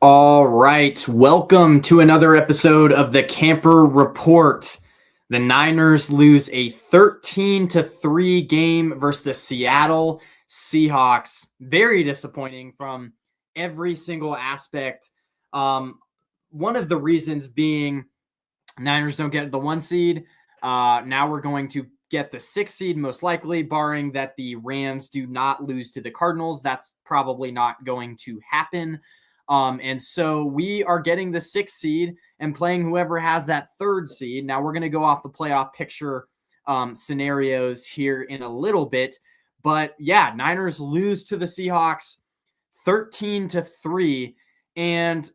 All right. Welcome to another episode of the Camper Report. The Niners lose a 13-3 game versus the Seattle Seahawks. Very disappointing from every single aspect. One of the reasons being Niners don't get the 1 seed. Now we're going to get the 6 seed, most likely, barring that the Rams do not lose to the Cardinals. That's probably not going to happen. And so we are getting the 6th seed and playing whoever has that 3rd seed. Now we're going to go off the playoff picture scenarios here in a little bit. But yeah, Niners lose to the Seahawks 13-3. And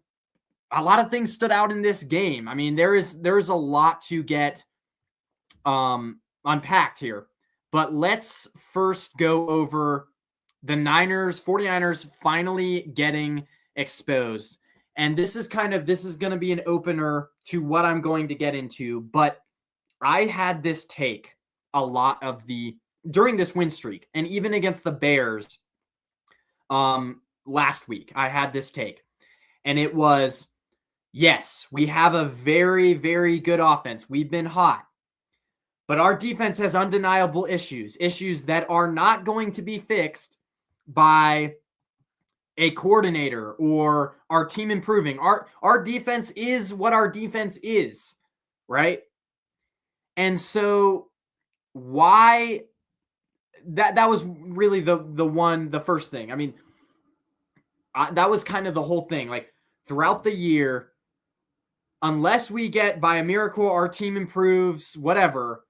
a lot of things stood out in this game. I mean, there's a lot to get unpacked here. But let's first go over the 49ers finally getting exposed. And this is going to be an opener to what I'm going to get into. But I had this take a lot of during this win streak, and even against the Bears last week, I had this take. And it was, yes, we have a very, very good offense. We've been hot. But our defense has undeniable issues that are not going to be fixed by a coordinator or our team improving. Our defense is what our defense is, right? And so why that was really the first thing. I mean, that was kind of the whole thing. Like throughout the year, unless we get by a miracle, our team improves, whatever,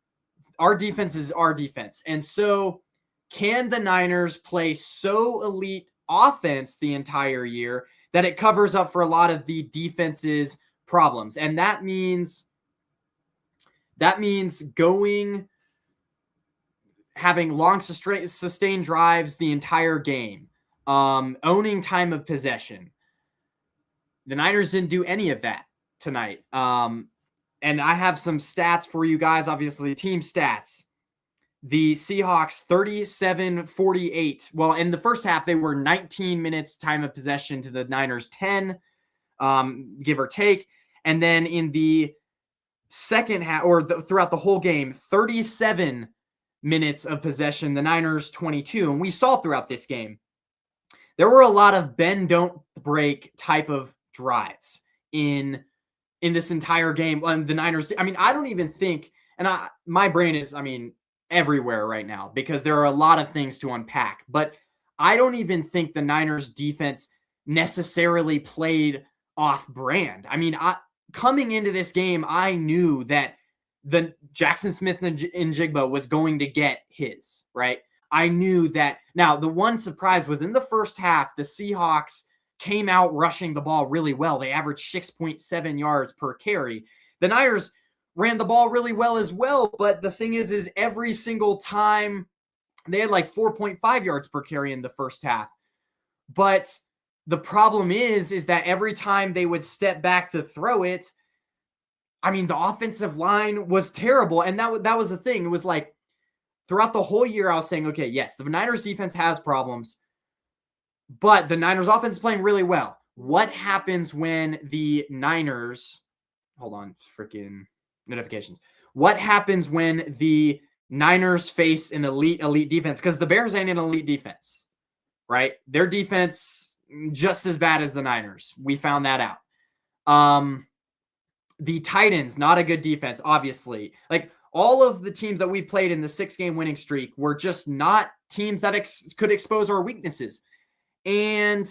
our defense is our defense. And so can the Niners play so elite offense the entire year that it covers up for a lot of the defense's problems? And that means having long sustained drives the entire game, owning time of possession. The Niners didn't do any of that tonight. And I have some stats for you guys, obviously team stats. The Seahawks 37-48. Well, in the first half, they were 19 minutes time of possession to the Niners 10, give or take. And then in the second half, or throughout the whole game, 37 minutes of possession, the Niners 22. And we saw throughout this game, there were a lot of bend, don't break type of drives in this entire game. The Niners, I mean, I don't even think, and my brain is, everywhere right now because there are a lot of things to unpack, but I don't even think the Niners defense necessarily played off brand. I mean, coming into this game, I knew that the Jackson Smith and Njigba was going to get his, right? I knew that. Now, the one surprise was in the first half, the Seahawks came out rushing the ball really well. They averaged 6.7 yards per carry. The Niners ran the ball really well as well, but the thing is every single time they had like 4.5 yards per carry in the first half. But the problem is that every time they would step back to throw it, I mean, the offensive line was terrible. And that was the thing. It was like throughout the whole year, I was saying, okay, yes, the Niners defense has problems, but the Niners offense is playing really well. What happens when the Niners, hold on, freaking notifications. What happens when the Niners face an elite defense? Because the Bears ain't an elite defense, right? Their defense just as bad as the Niners. We found that out. The Titans, not a good defense, obviously. Like all of the teams that we played in the 6-game winning streak were just not teams that could expose our weaknesses. And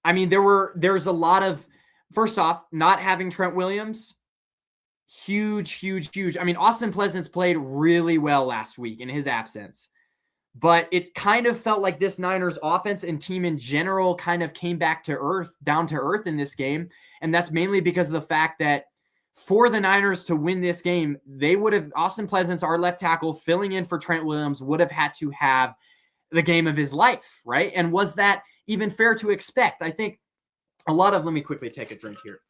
I mean, there's a lot of, first off, not having Trent Williams. Huge. I mean, Austin Pleasance played really well last week in his absence, but it kind of felt like this Niners offense and team in general kind of came back to earth, down to earth in this game. And that's mainly because of the fact that for the Niners to win this game, they would have, Austin Pleasance, our left tackle, filling in for Trent Williams, would have had to have the game of his life, right? And was that even fair to expect? I think let me quickly take a drink here.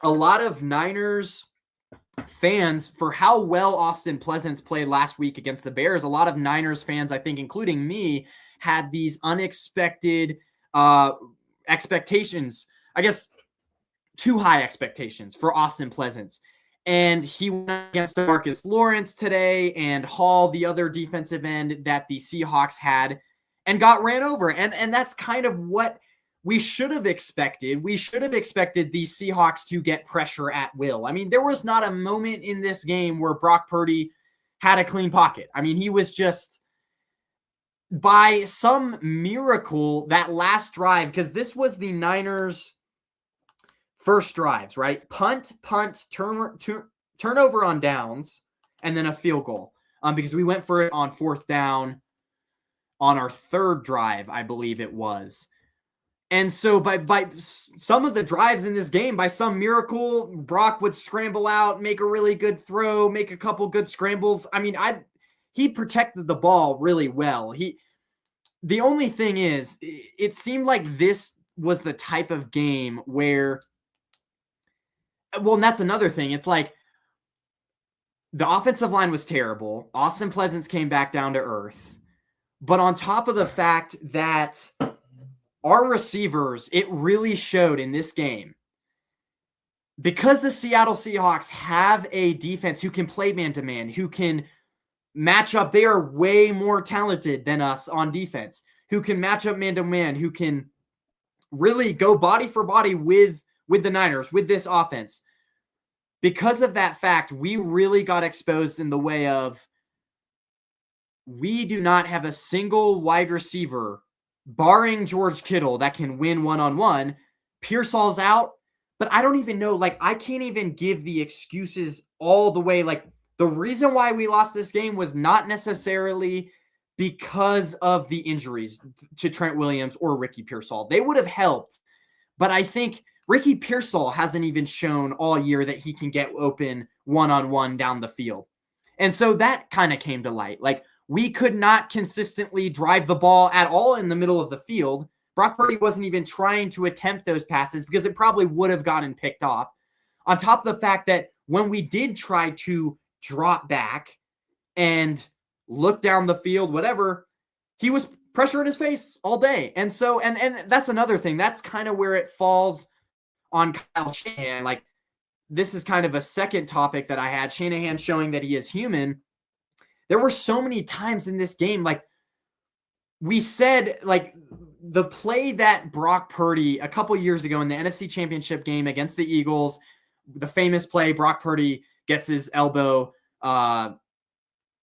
A lot of Niners fans, for how well Austin Pleasance played last week against the Bears, a lot of Niners fans, I think, including me, had these unexpected expectations, I guess, too high expectations for Austin Pleasance. And he went against Marcus Lawrence today and Hall, the other defensive end that the Seahawks had, and got ran over. And that's kind of what we should have expected. We should have expected the Seahawks to get pressure at will. I mean, there was not a moment in this game where Brock Purdy had a clean pocket. I mean, he was just, by some miracle, that last drive, because this was the Niners' first drives, right? Punt, turnover on downs, and then a field goal. Because we went for it on fourth down on our third drive, I believe it was. And so by some of the drives in this game, by some miracle, Brock would scramble out, make a really good throw, make a couple good scrambles. I mean, he protected the ball really well. The only thing is, it seemed like this was the type of game where, well, and that's another thing. It's like the offensive line was terrible. Austin Pleasance came back down to earth. But on top of the fact that our receivers, it really showed in this game, because the Seattle Seahawks have a defense who can play man-to-man, who can match up. They are way more talented than us on defense, who can match up man-to-man, who can really go body for body with the Niners, with this offense. Because of that fact, we really got exposed in the way of, we do not have a single wide receiver, barring George Kittle, that can win one-on-one. Pearsall's out, but I don't even know. Like, I can't even give the excuses all the way. Like, the reason why we lost this game was not necessarily because of the injuries to Trent Williams or Ricky Pearsall. They would have helped, but I think Ricky Pearsall hasn't even shown all year that he can get open one-on-one down the field. And so that kind of came to light. Like, we could not consistently drive the ball at all in the middle of the field. Brock Purdy wasn't even trying to attempt those passes because it probably would have gotten picked off. On top of the fact that when we did try to drop back and look down the field, whatever, he was pressure in his face all day. And so, and that's another thing. That's kind of where it falls on Kyle Shanahan. Like, this is kind of a second topic that I had. Shanahan showing that he is human. There were so many times in this game, like we said, like the play that Brock Purdy a couple years ago in the NFC Championship game against the Eagles, the famous play, Brock Purdy gets his elbow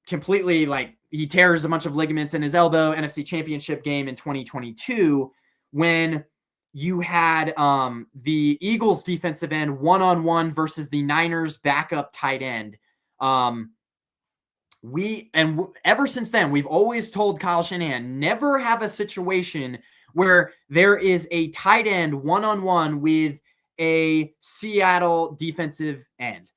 completely, like he tears a bunch of ligaments in his elbow, NFC Championship game in 2022, when you had the Eagles defensive end one-on-one versus the Niners backup tight end. Ever since then, we've always told Kyle Shanahan, never have a situation where there is a tight end one-on-one with a Seattle defensive end.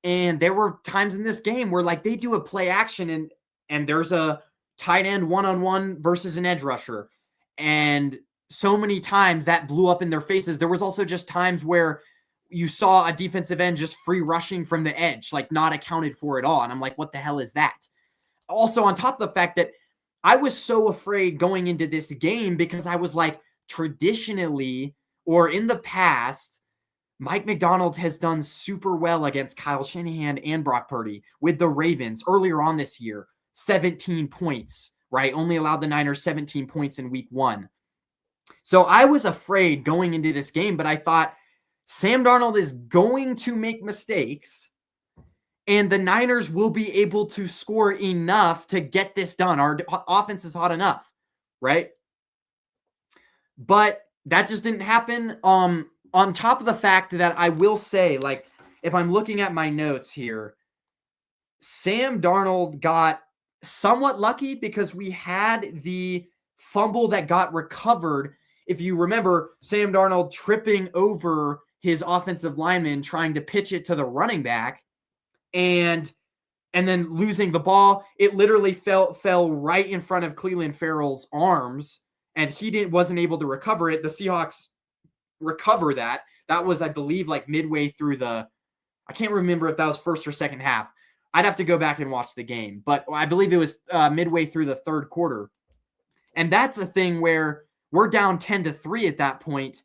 And there were times in this game where like they do a play action and there's a tight end one-on-one versus an edge rusher. And so many times that blew up in their faces. There was also just times where you saw a defensive end just free rushing from the edge, like not accounted for at all. And I'm like, what the hell is that? Also, on top of the fact that I was so afraid going into this game because I was like, traditionally or in the past, Mike Macdonald has done super well against Kyle Shanahan and Brock Purdy with the Ravens earlier on this year. 17 points, right? Only allowed the Niners 17 points in week 1. So I was afraid going into this game, but I thought, Sam Darnold is going to make mistakes, and the Niners will be able to score enough to get this done. Our offense is hot enough, right? But that just didn't happen. On top of the fact that I will say, like, if I'm looking at my notes here, Sam Darnold got somewhat lucky because we had the fumble that got recovered. If you remember, Sam Darnold tripping over his offensive lineman trying to pitch it to the running back and then losing the ball. It literally fell right in front of Clelin Ferrell's arms, and he wasn't able to recover it. The Seahawks recover that. That was, I believe, like midway through I can't remember if that was first or second half. I'd have to go back and watch the game, but I believe it was midway through the third quarter. And that's a thing where we're down 10-3 at that point.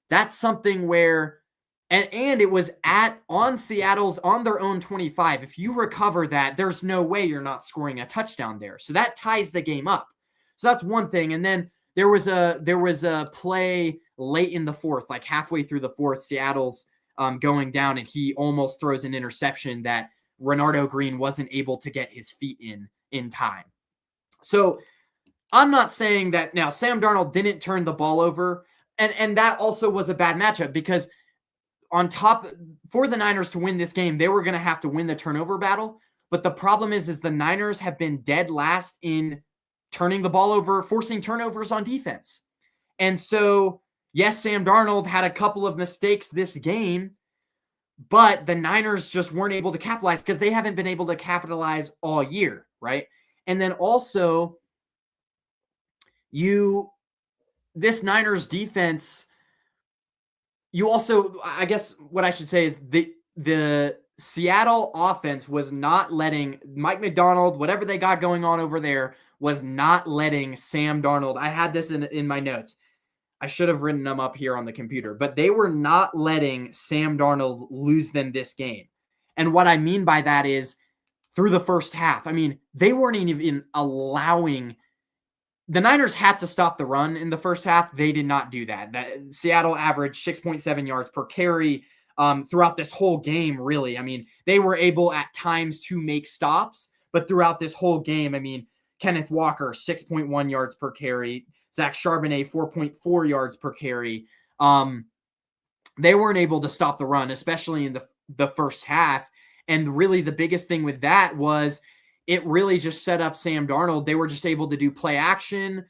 That's something where, and it was on Seattle's, on their own 25. If you recover that, there's no way you're not scoring a touchdown there. So that ties the game up. So that's one thing. And then there was a play late in the fourth, like halfway through the fourth, Seattle's going down, and he almost throws an interception that Renardo Green wasn't able to get his feet in time. So I'm not saying that now Sam Darnold didn't turn the ball over, and that also was a bad matchup, because on top, for the Niners to win this game, they were going to have to win the turnover battle. But the problem is the Niners have been dead last in turning the ball over, forcing turnovers on defense. And so, yes, Sam Darnold had a couple of mistakes this game, but the Niners just weren't able to capitalize because they haven't been able to capitalize all year, right? And then also, this Niners defense, you also, I guess what I should say is the Seattle offense was not letting Mike McDonald, whatever they got going on over there, was not letting Sam Darnold. I had this in my notes. I should have written them up here on the computer, but they were not letting Sam Darnold lose them this game. And what I mean by that is through the first half, I mean, they weren't even allowing. The Niners had to stop the run in the first half. They did not do that. Seattle averaged 6.7 yards per carry throughout this whole game, really. I mean, they were able at times to make stops, but throughout this whole game, I mean, Kenneth Walker, 6.1 yards per carry. Zach Charbonnet, 4.4 yards per carry. They weren't able to stop the run, especially in the first half. And really the biggest thing with that was it really just set up Sam Darnold. They were just able to do play action,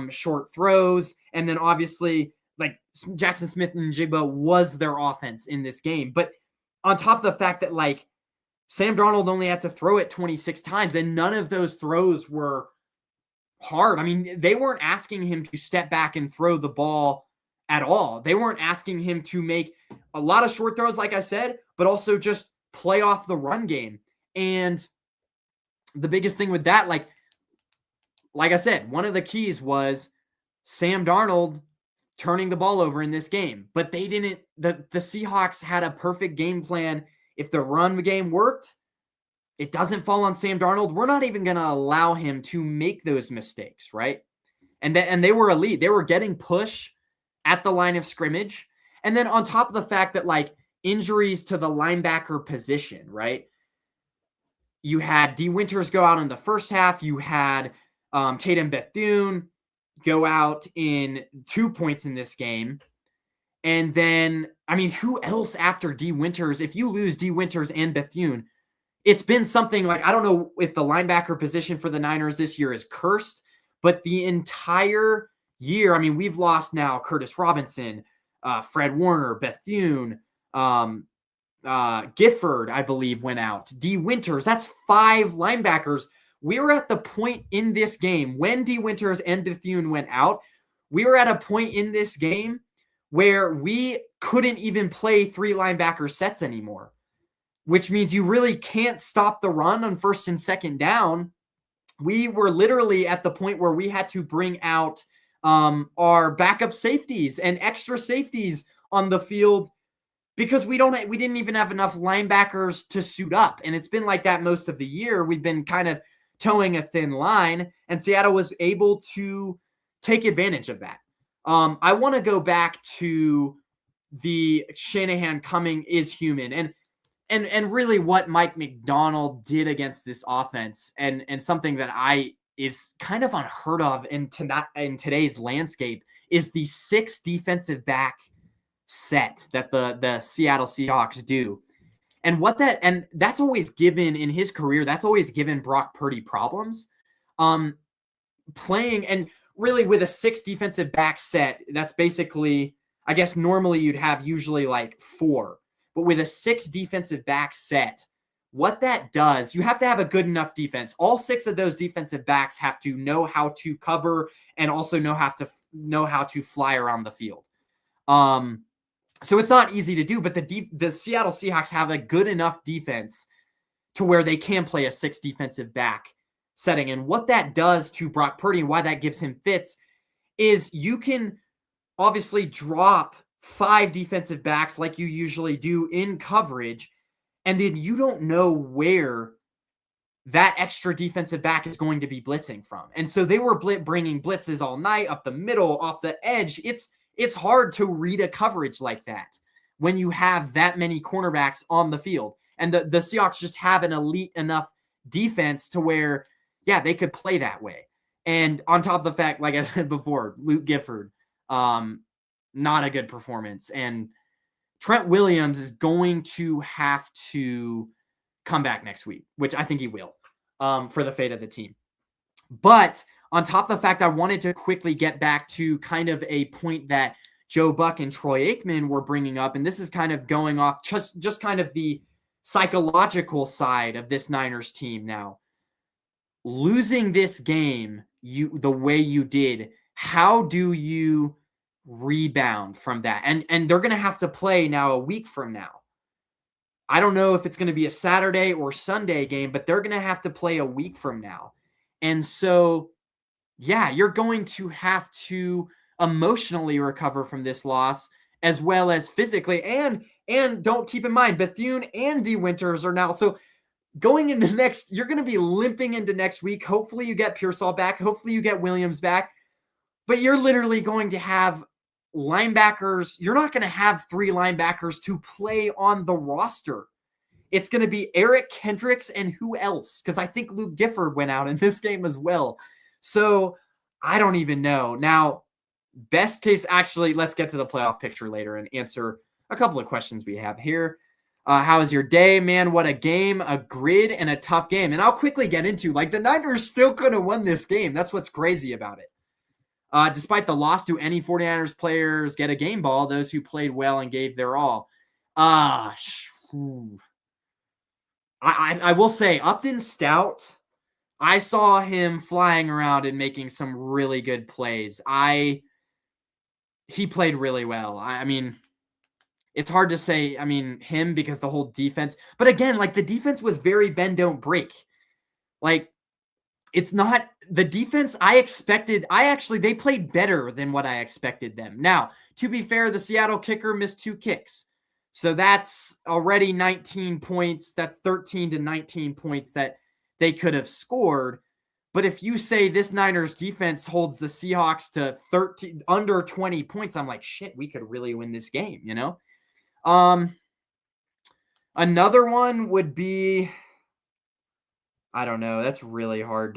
short throws, and then obviously like Jackson Smith and Jigba was their offense in this game. But on top of the fact that like Sam Darnold only had to throw it 26 times, and none of those throws were hard. I mean, they weren't asking him to step back and throw the ball at all. They weren't asking him to make a lot of short throws, like I said, but also just play off the run game. And the biggest thing with that, like I said, one of the keys was Sam Darnold turning the ball over in this game. But they didn't, the Seahawks had a perfect game plan. If the run game worked, it doesn't fall on Sam Darnold. We're not even going to allow him to make those mistakes, right? And they were elite. They were getting push at the line of scrimmage. And then on top of the fact that like injuries to the linebacker position, right? You had D. Winters go out in the first half. You had Tatum Bethune go out in 2 points in this game. And then, I mean, who else after D. Winters? If you lose D. Winters and Bethune, it's been something like, I don't know if the linebacker position for the Niners this year is cursed, but the entire year, I mean, we've lost now Curtis Robinson, Fred Warner, Bethune, Gifford, I believe, went out. D. Winters, that's 5 linebackers. We were at the point in this game when D. Winters and Bethune went out, we were at a point in this game where we couldn't even play 3 linebacker sets anymore, which means you really can't stop the run on first and second down. We were literally at the point where we had to bring out our backup safeties and extra safeties on the field because we didn't even have enough linebackers to suit up. And it's been like that most of the year. We've been kind of towing a thin line, and Seattle was able to take advantage of that. I want to go back to the Shanahan coming is human and really what Mike McDonald did against this offense and something that is kind of unheard of in today's landscape is the 6 defensive back set that the Seattle Seahawks do. And that's always given in his career, that's always given Brock Purdy problems. Playing and really with a 6 defensive back set, that's basically, I guess normally you'd have usually like 4. But with a 6 defensive back set, what that does, you have to have a good enough defense. All 6 of those defensive backs have to know how to cover and also know how to fly around the field. So it's not easy to do, but the Seattle Seahawks have a good enough defense to where they can play a 6 defensive back setting. And what that does to Brock Purdy and why that gives him fits is you can obviously drop 5 defensive backs like you usually do in coverage, and then you don't know where that extra defensive back is going to be blitzing from. And so they were bringing blitzes all night, up the middle, off the edge. It's hard to read a coverage like that when you have that many cornerbacks on the field. And the Seahawks just have an elite enough defense to where, yeah, they could play that way. And on top of the fact, like I said before, Luke Gifford, not a good performance. And Trent Williams is going to have to come back next week, which I think he will, for the fate of the team. But on top of the fact, I wanted to quickly get back to kind of a point that Joe Buck and Troy Aikman were bringing up, and this is kind of going off just kind of the psychological side of this Niners team now. Losing this game the way you did, how do you rebound from that? And they're going to have to play now a week from now. I don't know if it's going to be a Saturday or Sunday game, but they're going to have to play a week from now. And so, yeah, you're going to have to emotionally recover from this loss as well as physically. And don't keep in mind, Bethune and D. Winters are now. So going into you're going to be limping into next week. Hopefully you get Pearsall back. Hopefully you get Williams back. But you're literally going to have linebackers. You're not going to have 3 linebackers to play on the roster. It's going to be Eric Kendricks and who else? Because I think Luke Gifford went out in this game as well. So I don't even know. Now, best case, actually, let's get to the playoff picture later and answer a couple of questions we have here. How was your day, man? What a game, a grid, and a tough game. And I'll quickly get into, the Niners still could have won this game. That's what's crazy about it. Despite the loss to any 49ers players get a game ball, those who played well and gave their all. I will say, Upton Stout, I saw him flying around and making some really good plays. He played really well. I mean, it's hard to say, him because the whole defense. But again, the defense was very bend, don't break. It's not the defense I expected. They played better than what I expected them. Now, to be fair, the Seattle kicker missed 2 kicks. So that's already 19 points. That's 13 to 19 points that they could have scored. But if you say this Niners defense holds the Seahawks to under 20 points, I'm like, shit, we could really win this game, you know? Another one would be, I don't know. That is really hard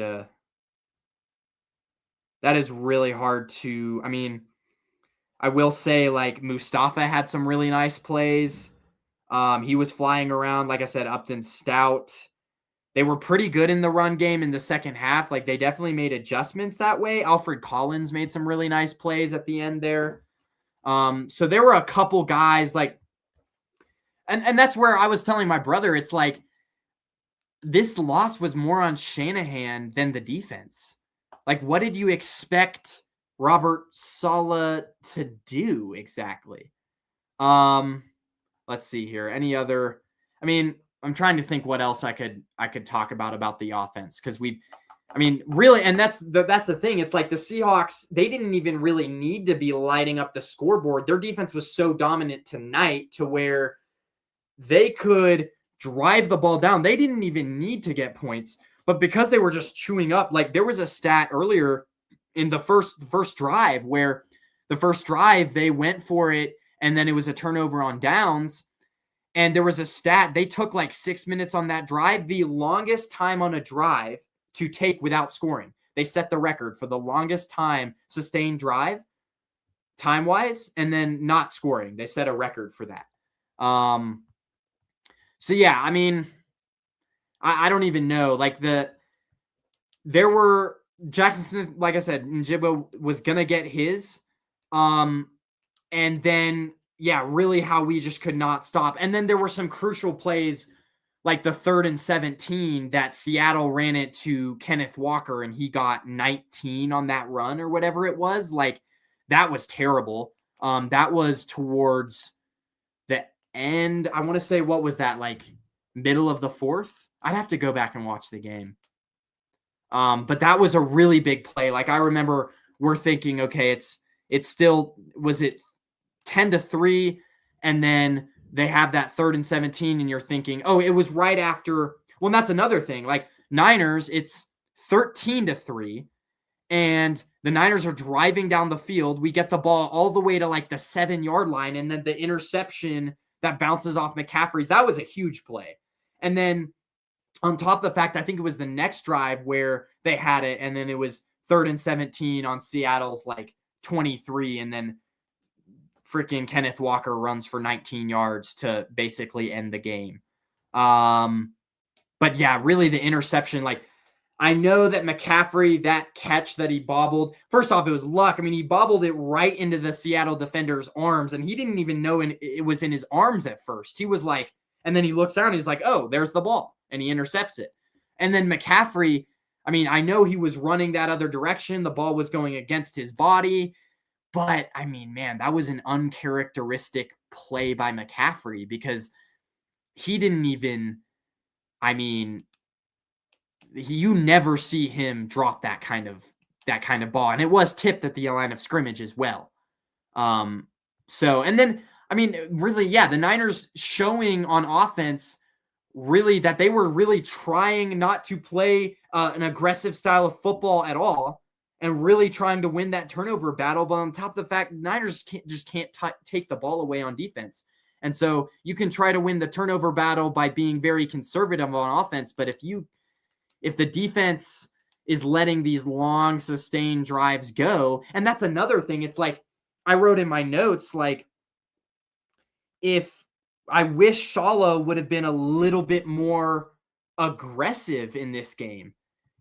to, I will say Mustafa had some really nice plays. He was flying around, like I said, Upton Stout. They were pretty good in the run game in the second half. They definitely made adjustments that way. Alfred Collins made some really nice plays at the end there. So there were a couple guys and that's where I was telling my brother, it's this loss was more on Shanahan than the defense. What did you expect Robert Saleh to do exactly? Let's see here. Any other? I'm trying to think what else I could talk about the offense because really, and that's the thing. It's the Seahawks, they didn't even really need to be lighting up the scoreboard. Their defense was so dominant tonight to where they could drive the ball down. They didn't even need to get points, but because they were just chewing up, there was a stat earlier in the first drive where the first drive they went for it and then it was a turnover on downs. And there was a stat, they took 6 minutes on that drive, the longest time on a drive to take without scoring. They set the record for the longest time sustained drive, time-wise, and then not scoring. They set a record for that. So, yeah, I don't even know. There were Jackson Smith, like I said, Njigba was going to get his. And then, yeah, really how we just could not stop. And then there were some crucial plays, like the 3rd and 17 that Seattle ran it to Kenneth Walker and he got 19 on that run or whatever it was. That was terrible. That was towards the end. I want to say, what was that, middle of the 4th? I'd have to go back and watch the game. But that was a really big play. I remember we're thinking, okay, it's still, was it 10-3, and then they have that 3rd and 17, and you're thinking, oh, it was right after. Well, and that's another thing. Like Niners, it's 13-3, and the Niners are driving down the field. We get the ball all the way to like the 7-yard line, and then the interception that bounces off McCaffrey's, that was a huge play. And then on top of the fact, I think it was the next drive where they had it, and then it was 3rd and 17 on Seattle's like 23, and then freaking Kenneth Walker runs for 19 yards to basically end the game. But yeah, really the interception, like, I know that McCaffrey, that catch that he bobbled, first off, it was luck. I mean, he bobbled it right into the Seattle defender's arms, and he didn't even know it was in his arms at first. He was like, and then he looks down and he's like, oh, there's the ball, and he intercepts it. And then McCaffrey, I mean, I know he was running that other direction. The ball was going against his body. But, I mean, man, that was an uncharacteristic play by McCaffrey, because he didn't even, I mean, you never see him drop that kind of ball. And it was tipped at the line of scrimmage as well. So, and then, I mean, really, yeah, the Niners showing on offense really that they were really trying not to play an aggressive style of football at all, and really trying to win that turnover battle. But on top of the fact, Niners can't take the ball away on defense. And so you can try to win the turnover battle by being very conservative on offense. But if the defense is letting these long, sustained drives go, and that's another thing. It's like, I wrote in my notes, like, if I wish Shala would have been a little bit more aggressive in this game.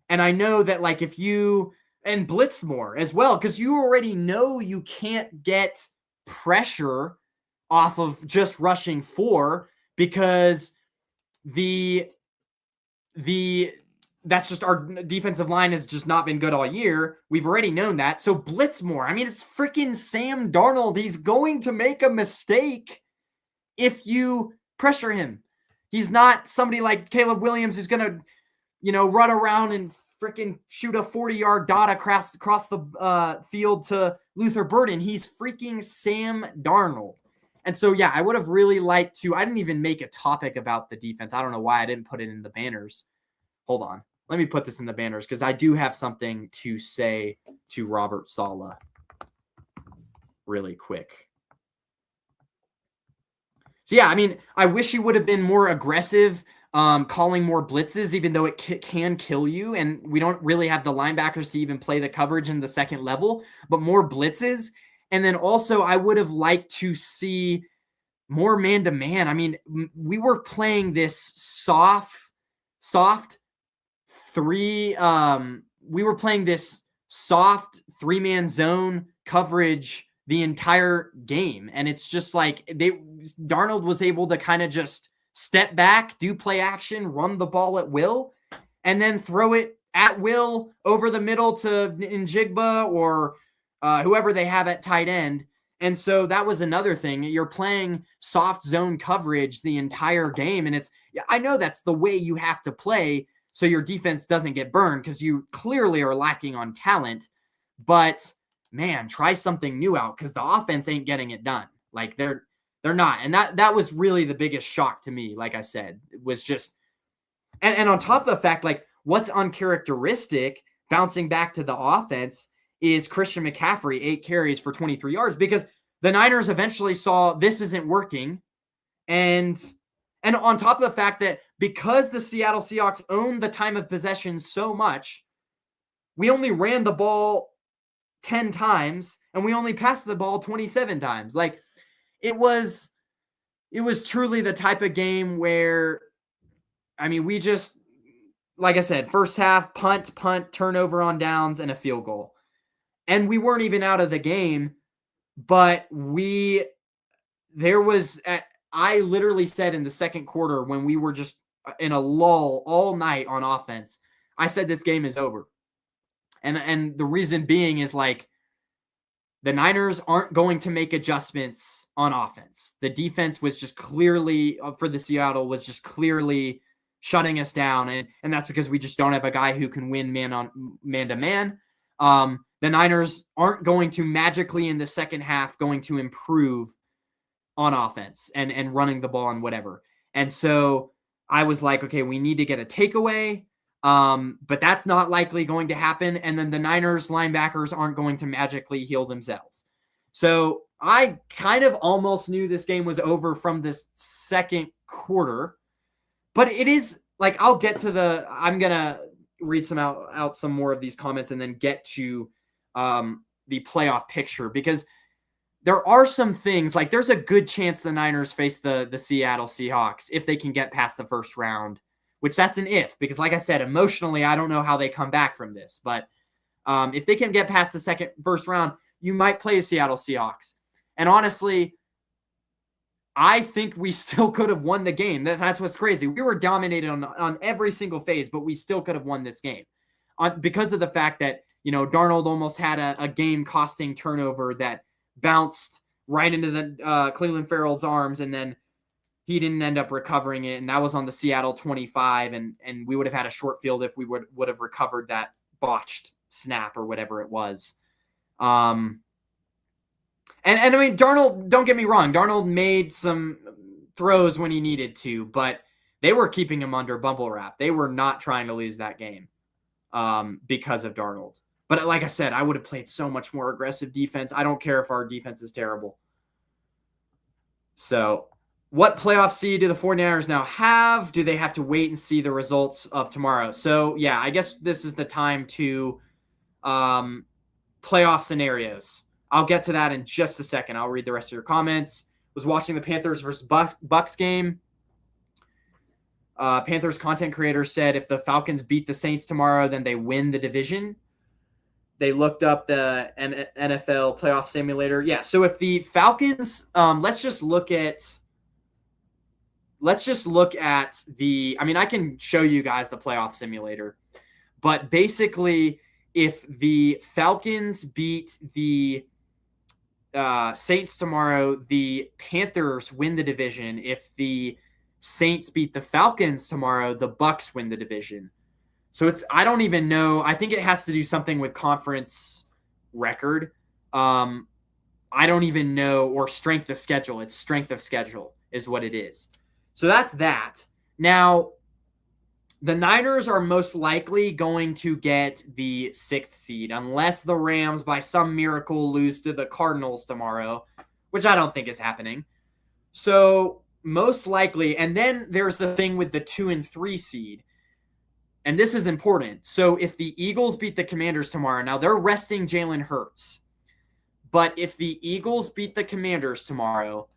And I know that, like, if you, and blitz more as well, because you already know you can't get pressure off of just rushing 4, because that's just, our defensive line has just not been good all year. We've already known that. So blitz more. I mean, it's freaking Sam Darnold. He's going to make a mistake if you pressure him. He's not somebody like Caleb Williams who's going to, run around and freaking shoot a 40-yard dot across the field to Luther Burden. He's freaking Sam Darnold. And so, yeah, I would have really liked to. I didn't even make a topic about the defense. I don't know why I didn't put it in the banners. Hold on. Let me put this in the banners, because I do have something to say to Robert Saleh really quick. So, yeah, I mean, I wish he would have been more aggressive, calling more blitzes, even though it can kill you. And we don't really have the linebackers to even play the coverage in the second level, but more blitzes. And then also, I would have liked to see more man-to-man. I mean, we were playing this soft three-man zone coverage the entire game. And it's just like Darnold was able to kind of just step back, do play action, run the ball at will, and then throw it at will over the middle to Njigba or whoever they have at tight end. And so that was another thing. You're playing soft zone coverage the entire game. And I know that's the way you have to play so your defense doesn't get burned, because you clearly are lacking on talent. But man, try something new out, because the offense ain't getting it done. Like they're not. And that was really the biggest shock to me. Like I said, it was just, and on top of the fact, like, what's uncharacteristic, bouncing back to the offense, is Christian McCaffrey, 8 carries for 23 yards, because the Niners eventually saw this isn't working. And on top of the fact that because the Seattle Seahawks owned the time of possession so much, we only ran the ball 10 times and we only passed the ball 27 times. Like, it was truly the type of game where, I mean, we just, like I said, first half, punt, turnover on downs, and a field goal. And we weren't even out of the game, but I literally said in the second quarter, when we were just in a lull all night on offense, I said this game is over. And the reason being is, like, the Niners aren't going to make adjustments on offense. The defense was just clearly, for the Seattle, was just clearly shutting us down. And that's because we just don't have a guy who can win man to man. the Niners aren't going to magically in the second half going to improve on offense and running the ball and whatever. And so I was like, okay, we need to get a takeaway. But that's not likely going to happen. And then the Niners linebackers aren't going to magically heal themselves. So I kind of almost knew this game was over from this second quarter, but it is like, I'm going to read out some more of these comments and then get to the playoff picture, because there are some things, like there's a good chance the Niners face the Seattle Seahawks if they can get past the first round, which that's an if, because like I said, emotionally, I don't know how they come back from this, but if they can get past the first round, you might play a Seattle Seahawks. And honestly, I think we still could have won the game. That's what's crazy. We were dominated on every single phase, but we still could have won this game because of the fact that, Darnold almost had a game-costing turnover that bounced right into the Cleveland Farrell's arms, and then he didn't end up recovering it, and that was on the Seattle 25, and we would have had a short field if we would have recovered that botched snap or whatever it was. And I mean, Darnold, don't get me wrong, Darnold made some throws when he needed to, but they were keeping him under bubble wrap. They were not trying to lose that game because of Darnold. But like I said, I would have played so much more aggressive defense. I don't care if our defense is terrible. So what playoff seed do the 49ers now have? Do they have to wait and see the results of tomorrow? So, yeah, I guess this is the time to playoff scenarios. I'll get to that in just a second. I'll read the rest of your comments. Was watching the Panthers versus Bucks game. Panthers content creator said if the Falcons beat the Saints tomorrow, then they win the division. They looked up the NFL playoff simulator. Yeah, so if the Falcons, let's just look at the, I mean, I can show you guys the playoff simulator, but basically if the Falcons beat the Saints tomorrow, the Panthers win the division. If the Saints beat the Falcons tomorrow, the Bucks win the division. So I don't even know. I think it has to do something with conference record. I don't even know, or strength of schedule. It's strength of schedule is what it is. So that's that. Now, the Niners are most likely going to get the 6th seed unless the Rams, by some miracle, lose to the Cardinals tomorrow, which I don't think is happening. So most likely, and then there's the thing with the 2 and 3 seed. And this is important. So if the Eagles beat the Commanders tomorrow, now they're resting Jalen Hurts. But if the Eagles beat the Commanders tomorrow,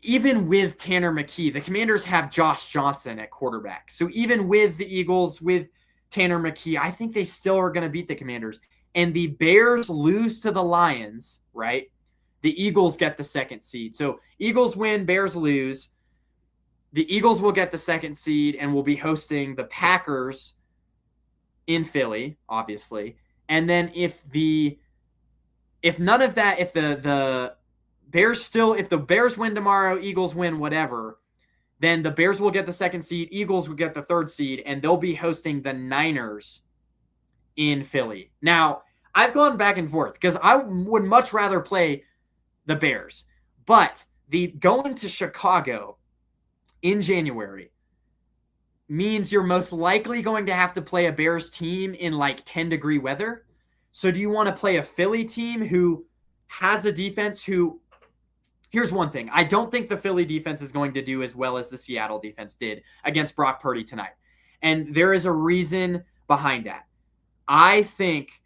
even with Tanner McKee, the Commanders have Josh Johnson at quarterback. So even with the Eagles, with Tanner McKee, I think they still are going to beat the Commanders. And the Bears lose to the Lions, right? The Eagles get the 2nd seed. So Eagles win, Bears lose. The Eagles will get the 2nd seed and will be hosting the Packers in Philly, obviously. And then if the Bears win tomorrow, Eagles win, whatever, then the Bears will get the 2nd seed, Eagles will get the 3rd seed, and they'll be hosting the Niners in Philly. Now, I've gone back and forth because I would much rather play the Bears. But the going to Chicago in January means you're most likely going to have to play a Bears team in like 10-degree weather. So do you want to play a Philly team who has a defense who, here's one thing. I don't think the Philly defense is going to do as well as the Seattle defense did against Brock Purdy tonight. And there is a reason behind that. I think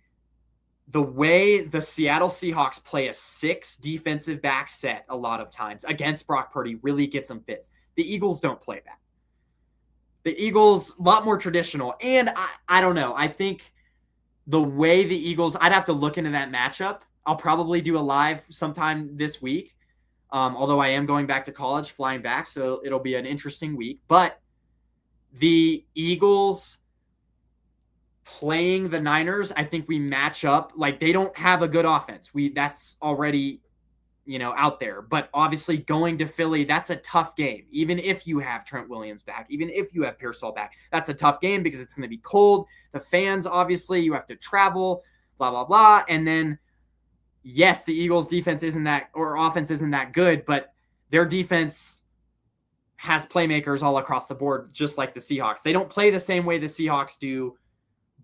the way the Seattle Seahawks play a 6 defensive back set a lot of times against Brock Purdy really gives them fits. The Eagles don't play that. The Eagles, a lot more traditional. And I don't know. I think the way the Eagles, I'd have to look into that matchup. I'll probably do a live sometime this week. Although I am going back to college, flying back. So it'll be an interesting week. But the Eagles playing the Niners, I think we match up. Like, they don't have a good offense. That's already out there. But obviously going to Philly, that's a tough game. Even if you have Trent Williams back, even if you have Pearsall back, that's a tough game because it's going to be cold. The fans, obviously, you have to travel. blah, blah, blah. And then, yes, the Eagles defense isn't that, or offense isn't that good, but their defense has playmakers all across the board, just like the Seahawks. They don't play the same way the Seahawks do,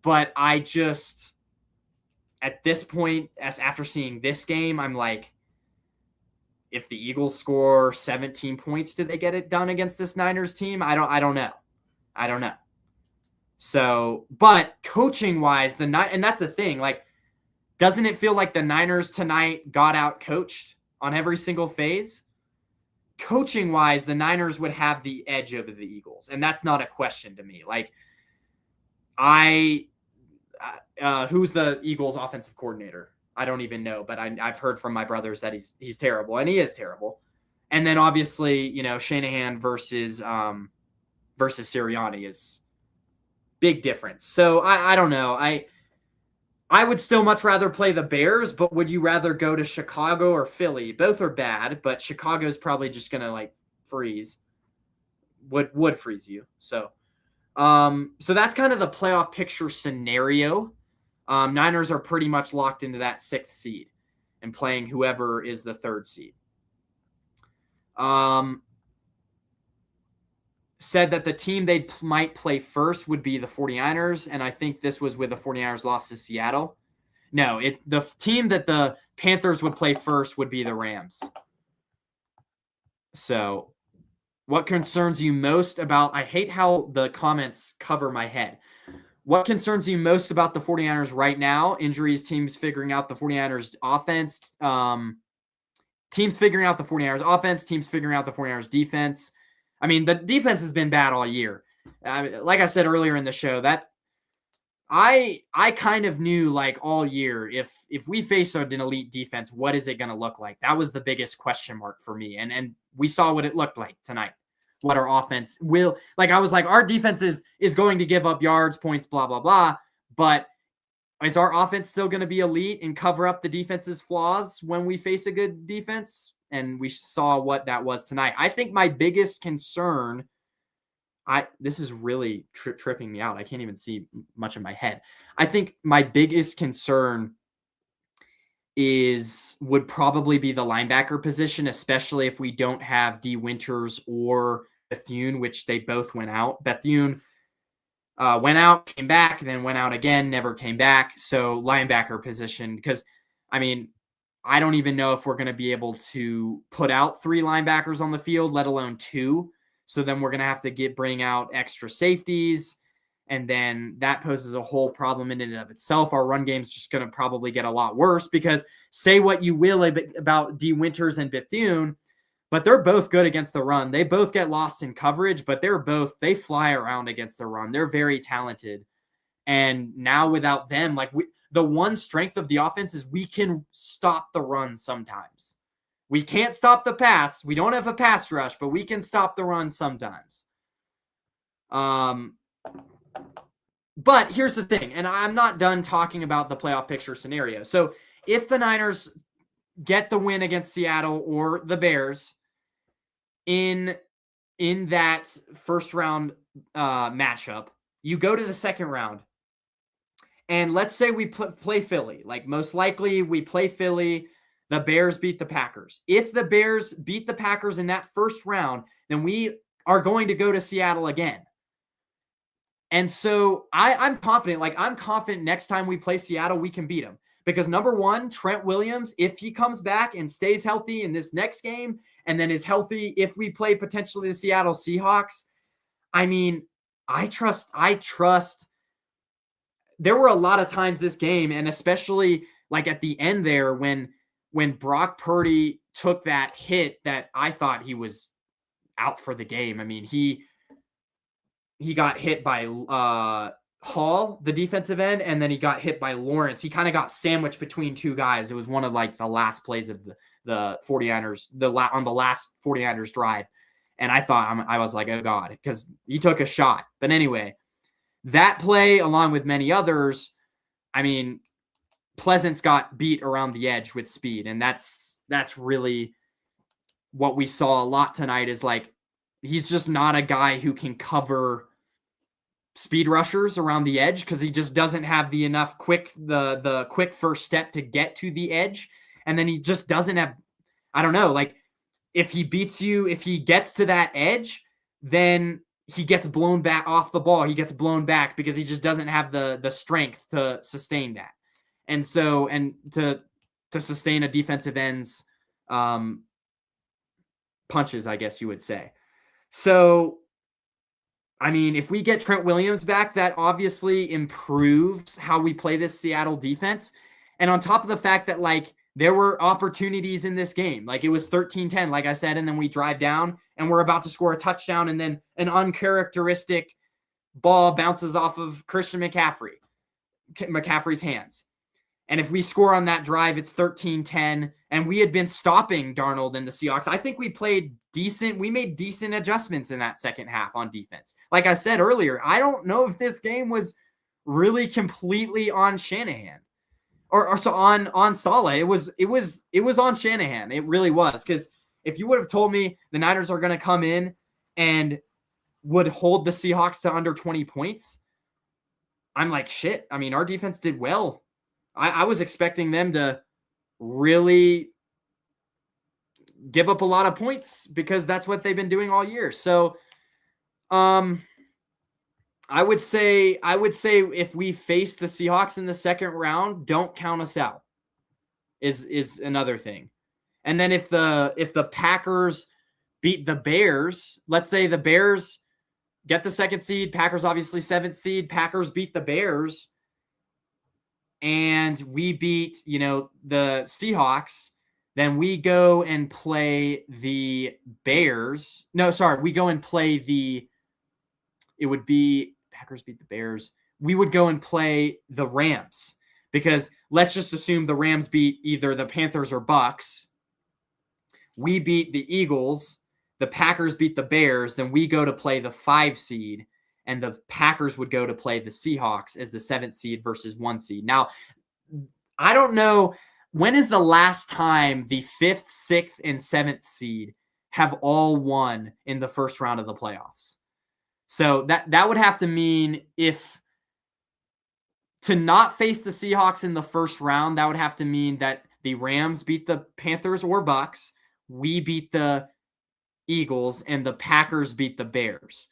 but I just, at this point, as after seeing this game, I'm like, if the Eagles score 17 points, do they get it done against this Niners team? I don't know. I don't know. So, but coaching wise, and that's the thing, like, doesn't it feel like the Niners tonight got out coached on every single phase? Coaching wise, the Niners would have the edge over the Eagles, and that's not a question to me. Like, who's the Eagles offensive coordinator? I don't even know, but I've heard from my brothers that he's terrible, and he is terrible. And then obviously, Shanahan versus Sirianni is big difference. So I don't know. I would still much rather play the Bears, but would you rather go to Chicago or Philly? Both are bad, but Chicago's probably just gonna like freeze. Would freeze you. So that's kind of the playoff picture scenario. Niners are pretty much locked into that 6th seed and playing whoever is the 3rd seed. Said that the team they might play first would be the 49ers, and I think this was with the 49ers lost to Seattle. No, the team that the Panthers would play first would be the Rams. So, what concerns you most about – I hate how the comments cover my head. What concerns you most about the 49ers right now? Injuries, teams figuring out the 49ers offense. Teams figuring out the 49ers offense, teams figuring out the 49ers defense. I mean, the defense has been bad all year. Like I said earlier in the show, that I kind of knew like all year, if we face an elite defense, what is it going to look like? That was the biggest question mark for me. And we saw what it looked like tonight. What our offense will, like, I was like, our defense is going to give up yards, points, blah, blah, blah. But is our offense still going to be elite and cover up the defense's flaws when we face a good defense? And we saw what that was tonight. I think my biggest concern, this is really tripping me out. I can't even see much in my head. I think my biggest concern would probably be the linebacker position, especially if we don't have D. Winters or Bethune, which they both went out. Bethune went out, came back, then went out again, never came back. So linebacker position, because, I mean, I don't even know if we're going to be able to put out 3 linebackers on the field, let alone 2. So then we're going to have to bring out extra safeties. And then that poses a whole problem in and of itself. Our run game is just going to probably get a lot worse, because say what you will about D. Winters and Bethune, but they're both good against the run. They both get lost in coverage, but they fly around against the run. They're very talented. And now without them, like, the one strength of the offense is we can stop the run sometimes. We can't stop the pass. We don't have a pass rush, but we can stop the run sometimes. But here's the thing, and I'm not done talking about the playoff picture scenario. So if the Niners get the win against Seattle or the Bears in that first round matchup, you go to the second round. And let's say we play Philly. Like, most likely we play Philly. The Bears beat the Packers. If the Bears beat the Packers in that first round, then we are going to go to Seattle again. And so I'm confident. Like, I'm confident next time we play Seattle, we can beat them. Because number one, Trent Williams, if he comes back and stays healthy in this next game, and then is healthy if we play potentially the Seattle Seahawks, I mean, I trust. There were a lot of times this game, and especially like at the end there when Brock Purdy took that hit that I thought he was out for the game. I mean, he got hit by Hall, the defensive end, and then he got hit by Lawrence. He kind of got sandwiched between 2 guys. It was one of like the last plays of the 49ers, on the last 49ers drive. And I was like, oh God, because he took a shot. But anyway, that play, along with many others, I mean, Pleasance got beat around the edge with speed. And that's really what we saw a lot tonight, is like, he's just not a guy who can cover speed rushers around the edge because he just doesn't have the quick first step to get to the edge. And then he just doesn't have, I don't know, like if he beats you, if he gets to that edge, then he gets blown back off the ball. He gets blown back because he just doesn't have the strength to sustain that. And so, and to sustain a defensive end's punches, I guess you would say. So, I mean, if we get Trent Williams back, that obviously improves how we play this Seattle defense. And on top of the fact that, like, there were opportunities in this game. Like, it was 13-10, like I said, and then we drive down, and we're about to score a touchdown, and then an uncharacteristic ball bounces off of Christian McCaffrey's hands. And if we score on that drive, it's 13-10, and we had been stopping Darnold and the Seahawks. I think we played decent. We made decent adjustments in that second half on defense. Like I said earlier, I don't know if this game was really completely on Shanahan or so on Saleh. It was on Shanahan. It really was. Because if you would have told me the Niners are going to come in and would hold the Seahawks to under 20 points, I'm like, shit. I mean, our defense did well. I was expecting them to really give up a lot of points because that's what they've been doing all year. So, I would say if we face the Seahawks in the second round, don't count us out. Is another thing. And then if the Packers beat the Bears, let's say the Bears get the second seed, Packers obviously 7th seed, Packers beat the Bears, and we beat, the Seahawks, then we go and play the Bears. No, sorry, we go and play it would be Packers beat the Bears. We would go and play the Rams because let's just assume the Rams beat either the Panthers or Bucks. We beat the Eagles. The Packers beat the Bears. Then we go to play the 5 seed. And the Packers would go to play the Seahawks as the 7th seed versus 1 seed. Now, I don't know, when is the last time the 5th, 6th, and 7th seed have all won in the first round of the playoffs? So that would have to mean to not face the Seahawks in the first round, that would have to mean that the Rams beat the Panthers or Bucks, we beat the Eagles, and the Packers beat the Bears.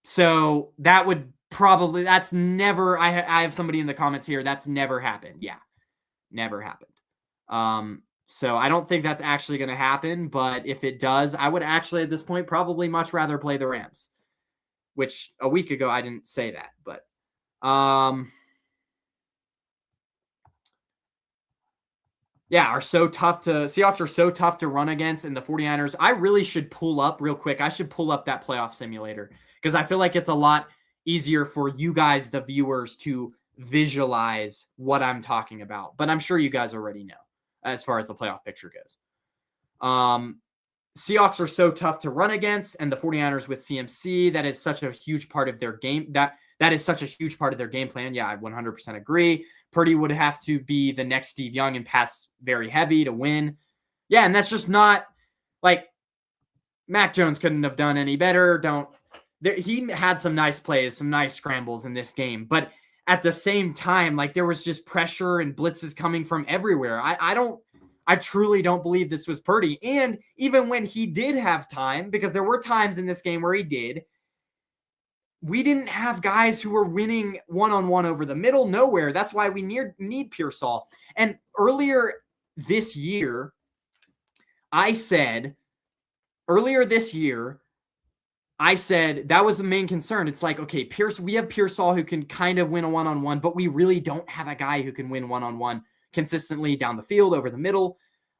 So that would probably, that's never, I have somebody in the comments here, that's never happened. Yeah, never happened. So I don't think that's actually going to happen, but if it does, I would actually at this point probably much rather play the Rams, which a week ago I didn't say that, but Seahawks are so tough to run against, and the 49ers, I really should pull up real quick. I should pull up that playoff simulator because I feel like it's a lot easier for you guys, the viewers, to visualize what I'm talking about. But I'm sure you guys already know as far as the playoff picture goes. Seahawks are so tough to run against, and the 49ers with CMC, that is such a huge part of their game. That is such a huge part of their game plan. Yeah, I 100% agree. Purdy would have to be the next Steve Young and pass very heavy to win. Yeah, and that's just not, like, Mac Jones couldn't have done any better. He had some nice plays, some nice scrambles in this game, but at the same time, like, there was just pressure and blitzes coming from everywhere. I truly don't believe this was Purdy. And even when he did have time, because there were times in this game where he did, we didn't have guys who were winning one-on-one over the middle, nowhere. That's why we need Pearsall. And earlier this year, I said that was the main concern. It's like, okay, we have Pearsall who can kind of win a one-on-one, but we really don't have a guy who can win one-on-one consistently down the field, over the middle.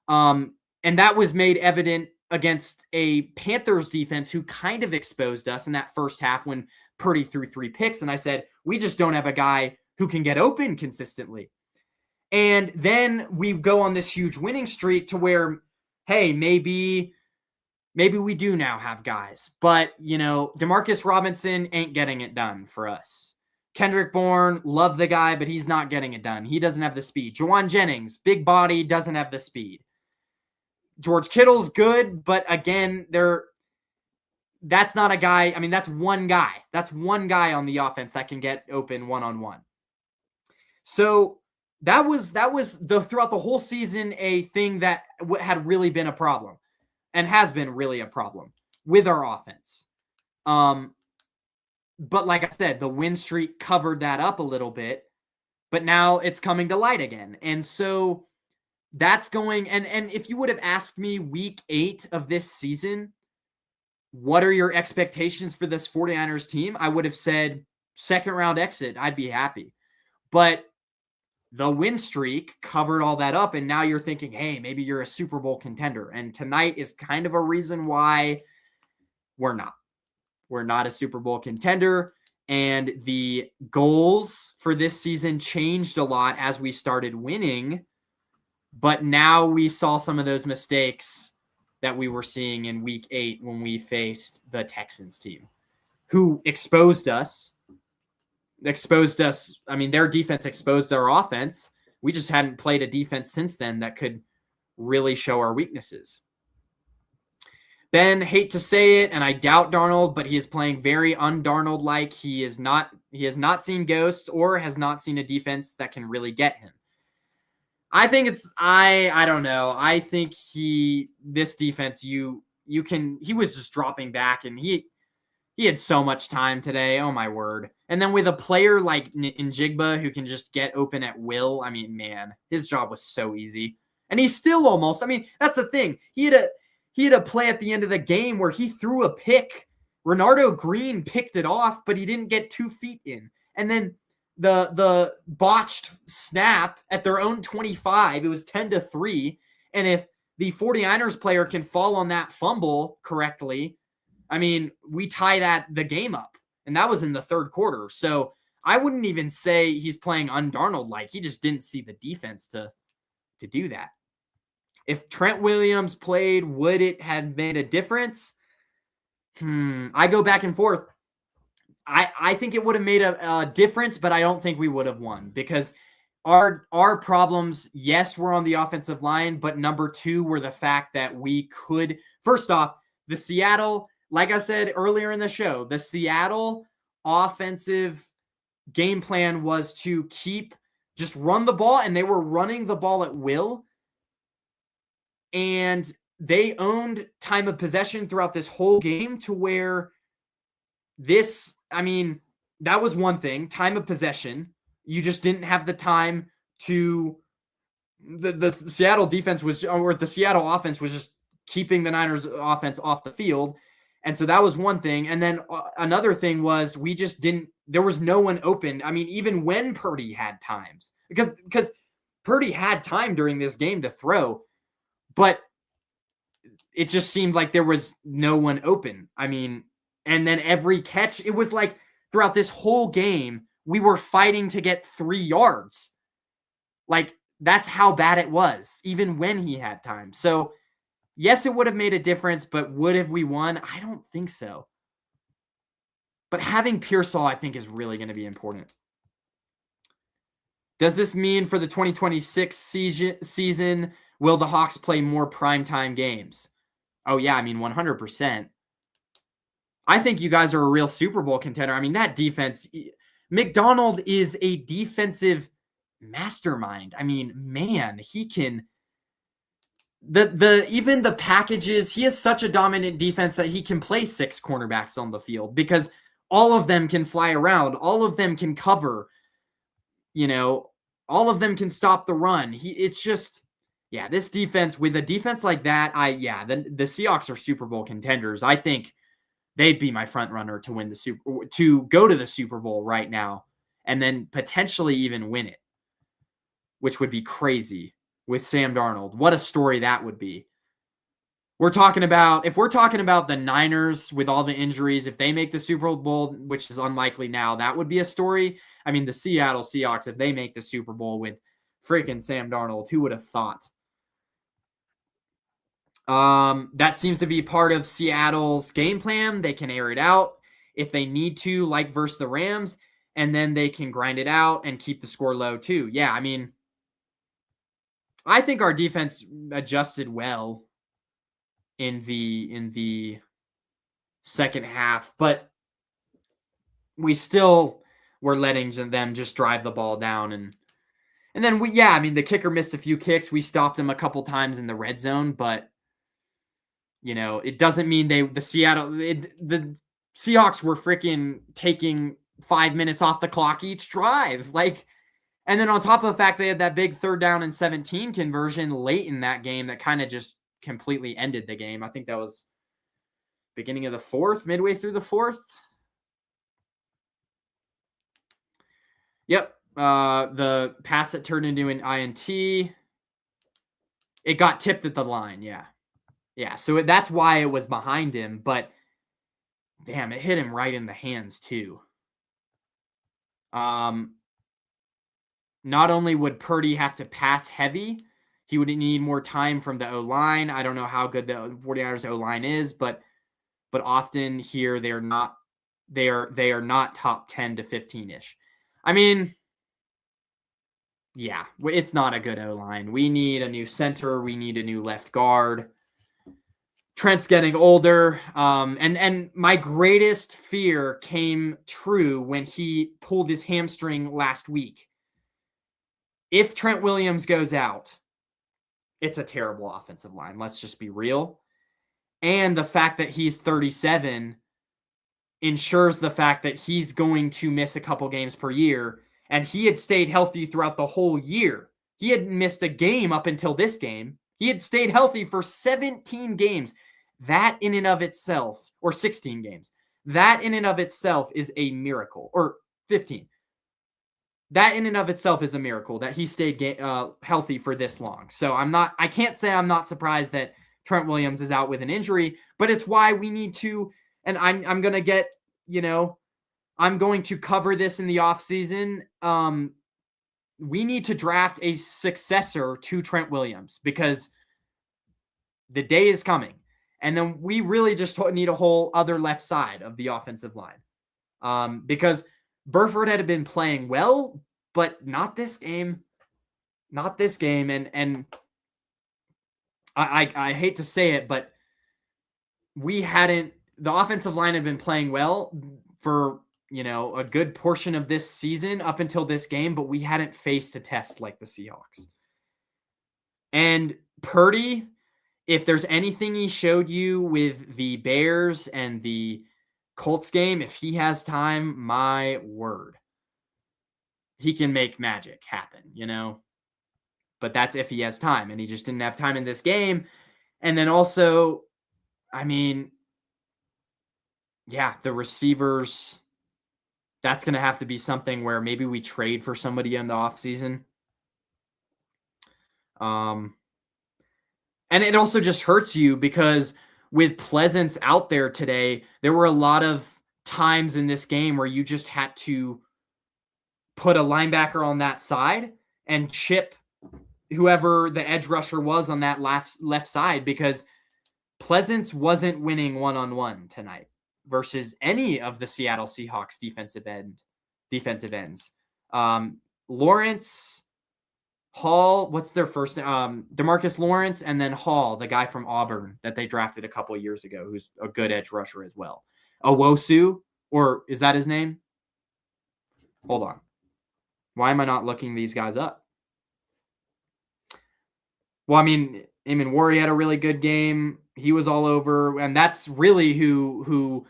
And that was made evident against a Panthers defense who kind of exposed us in that first half when Purdy threw 3 picks. And I said, we just don't have a guy who can get open consistently. And then we go on this huge winning streak to where, hey, maybe we do now have guys. But, Demarcus Robinson ain't getting it done for us. Kendrick Bourne, love the guy, but he's not getting it done. He doesn't have the speed. Juwan Jennings, big body, doesn't have the speed. George Kittle's good, but again, that's not a guy. I mean, that's one guy. That's one guy on the offense that can get open one-on-one. So that was throughout the whole season a thing that had really been a problem and has been really a problem with our offense. But like I said, the win streak covered that up a little bit, but now it's coming to light again. And so that's going, and if you would have asked me week 8 of this season, what are your expectations for this 49ers team? I would have said second round exit. I'd be happy. But the win streak covered all that up, and now you're thinking, hey, maybe you're a Super Bowl contender. And tonight is kind of a reason why we're not. We're not a Super Bowl contender, and the goals for this season changed a lot as we started winning, but now we saw some of those mistakes that we were seeing in week 8 when we faced the Texans team, who exposed us. I mean, their defense exposed our offense. We just hadn't played a defense since then that could really show our weaknesses. Ben, hate to say it, and I doubt Darnold, but he is playing very un-Darnold-like. He has not seen ghosts or has not seen a defense that can really get him. I think I don't know. I think this defense, he was just dropping back, and he had so much time today. Oh my word. And then with a player like Njigba who can just get open at will, I mean, man, his job was so easy. And he's still almost, I mean, that's the thing. He had a play at the end of the game where he threw a pick. Renardo Green picked it off, but he didn't get 2 feet in. And then the botched snap at their own 25, it was 10-3. And if the 49ers player can fall on that fumble correctly, I mean, we tie the game up. And that was in the third quarter. So I wouldn't even say he's playing un-Darnold-like. He just didn't see the defense to do that. If Trent Williams played, would it have made a difference? I go back and forth. I think it would have made a difference, but I don't think we would have won because our problems, yes, were on the offensive line, but number 2 were the fact that we could, first off, the Seattle, like I said earlier in the show, the Seattle offensive game plan was to just run the ball, and they were running the ball at will. And they owned time of possession throughout this whole game to where that was one thing, time of possession. You just didn't have the time to the Seattle defense or the Seattle offense was just keeping the Niners offense off the field. And so that was one thing. And then another thing was there was no one open. I mean, even when Purdy had times, because Purdy had time during this game to throw, but it just seemed like there was no one open. I mean, and then every catch, it was like throughout this whole game, we were fighting to get 3 yards. Like, that's how bad it was, even when he had time. So, yes, it would have made a difference, but would have we won? I don't think so. But having Pearsall, I think, is really going to be important. Does this mean for the 2026 season, will the Hawks play more primetime games? Oh, yeah, I mean, 100%. I think you guys are a real Super Bowl contender. I mean, that defense, McDonald is a defensive mastermind. I mean, man, he can... even the packages, he has such a dominant defense that he can play 6 cornerbacks on the field because all of them can fly around, all of them can cover, all of them can stop the run. It's just, yeah, this defense, with a defense like that, the Seahawks are Super Bowl contenders. I think they'd be my front runner to go to the Super Bowl right now and then potentially even win it, which would be crazy. With Sam Darnold. What a story that would be. If we're talking about the Niners with all the injuries, if they make the Super Bowl, which is unlikely now, that would be a story. I mean, the Seattle Seahawks, if they make the Super Bowl with freaking Sam Darnold, who would have thought? That seems to be part of Seattle's game plan. They can air it out if they need to, like versus the Rams, and then they can grind it out and keep the score low too. Yeah, I mean, I think our defense adjusted well in the second half, but we still were letting them just drive the ball down. And then the kicker missed a few kicks. We stopped him a couple times in the red zone, but it doesn't mean the Seahawks were freaking taking 5 minutes off the clock each drive. And then on top of the fact they had that big 3rd down and 17 conversion late in that game that kind of just completely ended the game. I think that was beginning of the 4th, midway through the 4th. Yep. The pass that turned into an INT. It got tipped at the line. Yeah. Yeah. So that's why it was behind him. But damn, it hit him right in the hands too. Not only would Purdy have to pass heavy, he would need more time from the O-line. I don't know how good the 49ers O-line is, but often here they are not top 10 to 15-ish. I mean, yeah, it's not a good O-line. We need a new center. We need a new left guard. Trent's getting older. And my greatest fear came true when he pulled his hamstring last week. If Trent Williams goes out, it's a terrible offensive line. Let's just be real. And the fact that he's 37 ensures the fact that he's going to miss a couple games per year. And he had stayed healthy throughout the whole year. He had missed a game up until this game. He had stayed healthy for 17 games. That in and of itself, or 16 games, that in and of itself is a miracle. Or 15. That in and of itself is a miracle that he stayed healthy for this long. So I can't say I'm not surprised that Trent Williams is out with an injury, but it's why we need to, and I'm going to get, I'm going to cover this in the offseason. We need to draft a successor to Trent Williams because the day is coming. And then we really just need a whole other left side of the offensive line. Because Burford had been playing well, but not this game. Not this game. And I hate to say it, but the offensive line had been playing well for, a good portion of this season up until this game, but we hadn't faced a test like the Seahawks. And Purdy, if there's anything he showed you with the Bears and the Colts game, if he has time, my word, he can make magic happen, But that's if he has time, and he just didn't have time in this game. And then also, the receivers, that's going to have to be something where maybe we trade for somebody in the offseason. And it also just hurts you because with Pleasance out there today, there were a lot of times in this game where you just had to put a linebacker on that side and chip whoever the edge rusher was on that left side because Pleasance wasn't winning one-on-one tonight versus any of the Seattle Seahawks defensive ends. Lawrence, Hall, what's their first name? DeMarcus Lawrence, and then Hall, the guy from Auburn that they drafted a couple of years ago, who's a good edge rusher as well. Owosu, or is that his name? Hold on. Why am I not looking these guys up? Well, Eamon Worry had a really good game. He was all over, and that's really who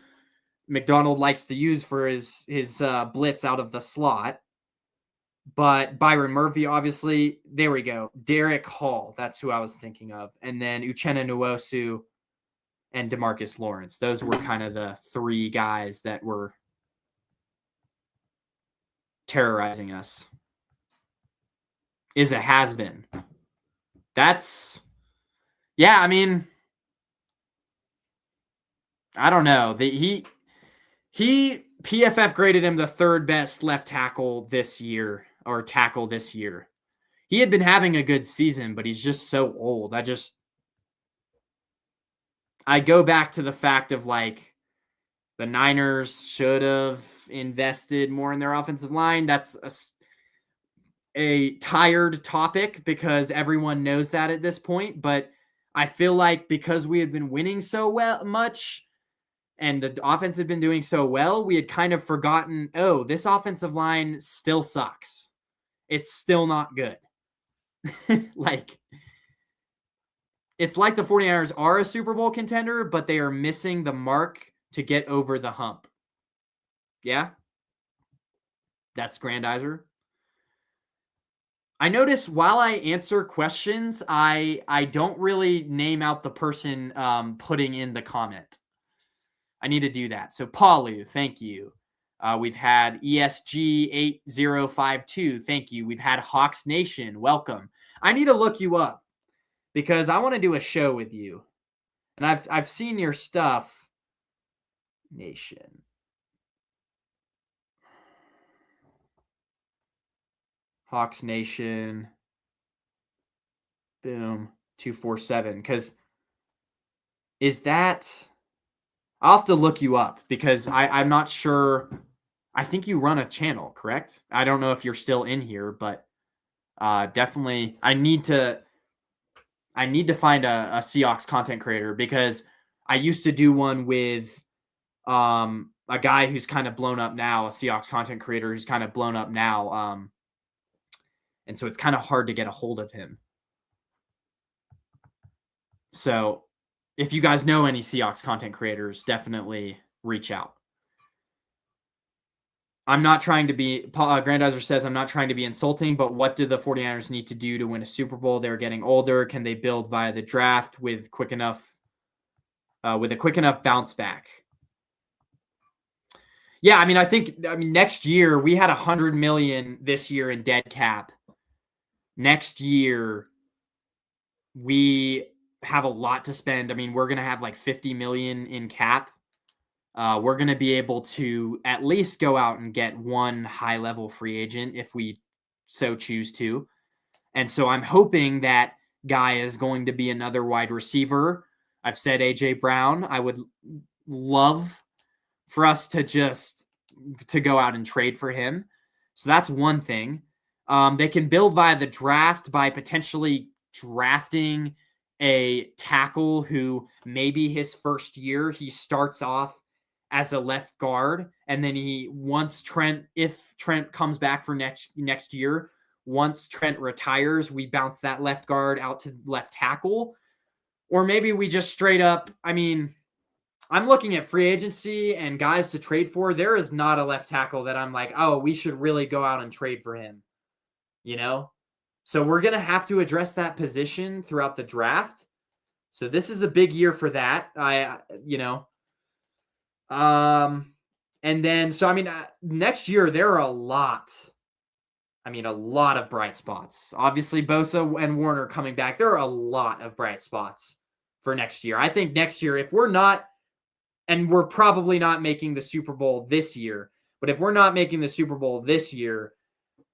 McDonald likes to use for his blitz out of the slot. But Byron Murphy, obviously, there we go. Derek Hall, that's who I was thinking of. And then Uchenna Nwosu and DeMarcus Lawrence. Those were kind of the three guys that were terrorizing us. Is a has-been. That's, I don't know. He PFF graded him the 3rd best left tackle this year. He had been having a good season, but he's just so old. I go back to the fact of the Niners should have invested more in their offensive line. That's a tired topic because everyone knows that at this point, but I feel like because we had been winning so much, and the offense had been doing so well, we had kind of forgotten, oh, this offensive line still sucks. It's still not good. Like, it's like the 49ers are a Super Bowl contender, but they are missing the mark to get over the hump. Yeah? That's Grandizer. I notice while I answer questions, I don't really name out the person putting in the comment. I need to do that. So Paulu, thank you. We've had ESG8052, thank you. We've had Hawks Nation, welcome. I need to look you up because I want to do a show with you. And I've seen your stuff. Nation. Hawks Nation. Boom. 247. Because is that... I'll have to look you up because I'm not sure. I think you run a channel, correct? I don't know if you're still in here, but definitely I need to find a Seahawks content creator because I used to do one with a guy who's kind of blown up now, a Seahawks content creator who's kind of blown up now. And so it's kind of hard to get a hold of him. So if you guys know any Seahawks content creators, definitely reach out. I'm not trying to be, Grandizer says, I'm not trying to be insulting, but what do the 49ers need to do to win a Super Bowl? They're getting older. Can they build via the draft with a quick enough bounce back? Yeah, I mean, next year we had $100 million this year in dead cap. Next year we have a lot to spend. I mean, we're going to have like 50 million in cap. We're going to be able to at least go out and get one high level free agent if we so choose to. And so I'm hoping that guy is going to be another wide receiver. I've said AJ Brown. I would love for us to go out and trade for him. So that's one thing. They can build via the draft by potentially drafting a tackle who maybe his first year he starts off as a left guard, and then if Trent comes back for next year, once Trent retires, we bounce that left guard out to left tackle. Or maybe we just straight up, I mean, I'm looking at free agency and guys to trade for. There is not a left tackle that I'm like, oh, we should really go out and trade for him. You know? So we're going to have to address that position throughout the draft. So this is a big year for that. And then, so, I mean, next year, there are a lot of bright spots. Obviously, Bosa and Warner coming back. There are a lot of bright spots for next year. I think next year, if we're not, and we're probably not making the Super Bowl this year, but if we're not making the Super Bowl this year,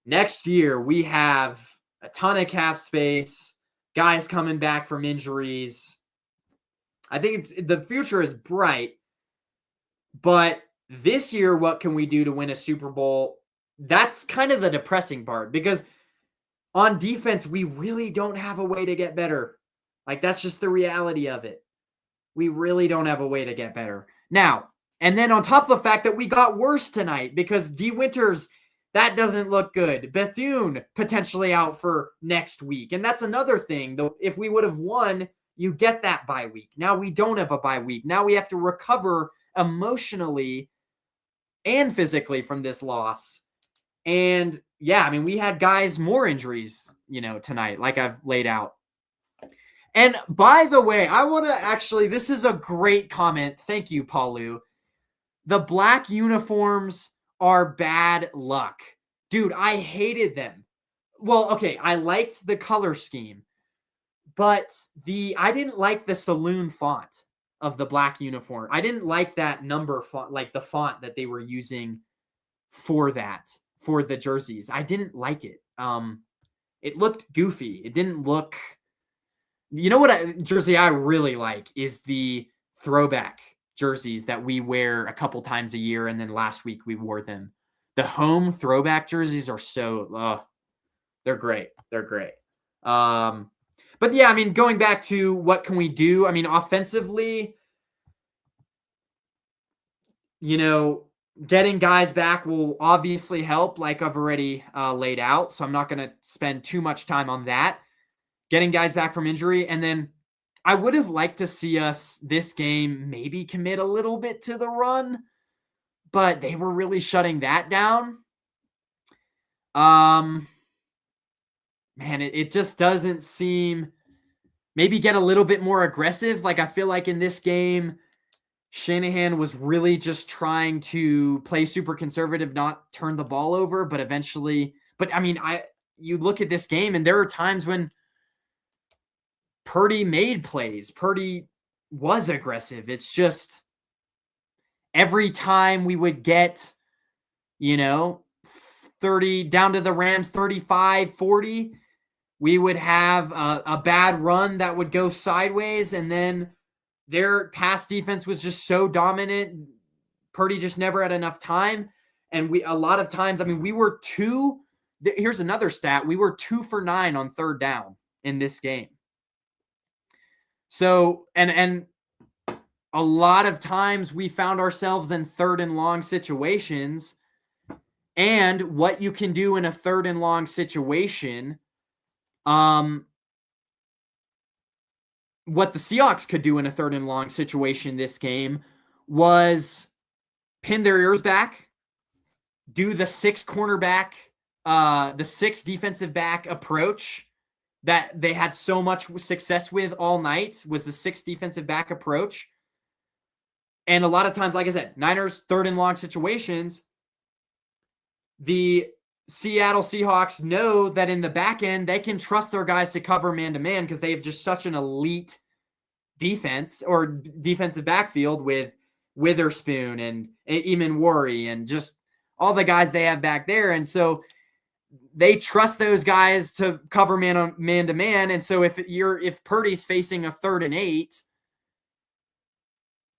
next year, we have a ton of cap space, guys coming back from injuries. I think the future is bright. But this year, what can we do to win a Super Bowl? That's kind of the depressing part because on defense, we really don't have a way to get better. Like, that's just the reality of it. We really don't have a way to get better. Now, and then on top of the fact that we got worse tonight because D. Winters, that doesn't look good. Bethune potentially out for next week. And that's another thing. Though, if we would have won, you get that bye week. Now we don't have a bye week. Now we have to recover emotionally and physically from this loss. And yeah, I mean, we had guys more injuries, tonight, like I've laid out. And by the way, I want to actually, this is a great comment. Thank you, Paulu. The black uniforms are bad luck. Dude, I hated them. Well, okay, I liked the color scheme, but I didn't like the saloon font of the black uniform. I didn't like that number font, like the font that they were using for the jerseys. I didn't like it. It looked goofy. It didn't look, what jersey I really like is the throwback jerseys that we wear a couple times a year. And then last week we wore them. The home throwback jerseys are they're great. They're great. But yeah, I mean, going back to what can we do? I mean, offensively, you know, getting guys back will obviously help, like I've already laid out. So I'm not going to spend too much time on that. Getting guys back from injury. And then I would have liked to see us this game maybe commit a little bit to the run, but they were really shutting that down. Man, it just doesn't seem, maybe get a little bit more aggressive. Like I feel like in this game, Shanahan was really just trying to play super conservative, not turn the ball over, but eventually, but I mean, you look at this game and there are times when Purdy made plays. Purdy was aggressive. It's just every time we would get, 30 down to the Rams 35, 40, we would have a bad run that would go sideways, and then their pass defense was just so dominant. Purdy just never had enough time. And a lot of times, I mean, here's another stat. We were 2 for 9 on third down in this game. So, and a lot of times we found ourselves in third and long situations. And what you can do in a third and long situation, what the Seahawks could do in a third and long situation this game was pin their ears back, do the 6 cornerback, the 6 defensive back approach that they had so much success with all night, was the 6 defensive back approach. And a lot of times, like I said, Niners third and long situations, the Seattle Seahawks know that in the back end, they can trust their guys to cover man-to-man because they have just such an elite defense or defensive backfield with Witherspoon and Eamon Worry and just all the guys they have back there. And so they trust those guys to cover man-to-man. And so if Purdy's facing a 3rd and 8,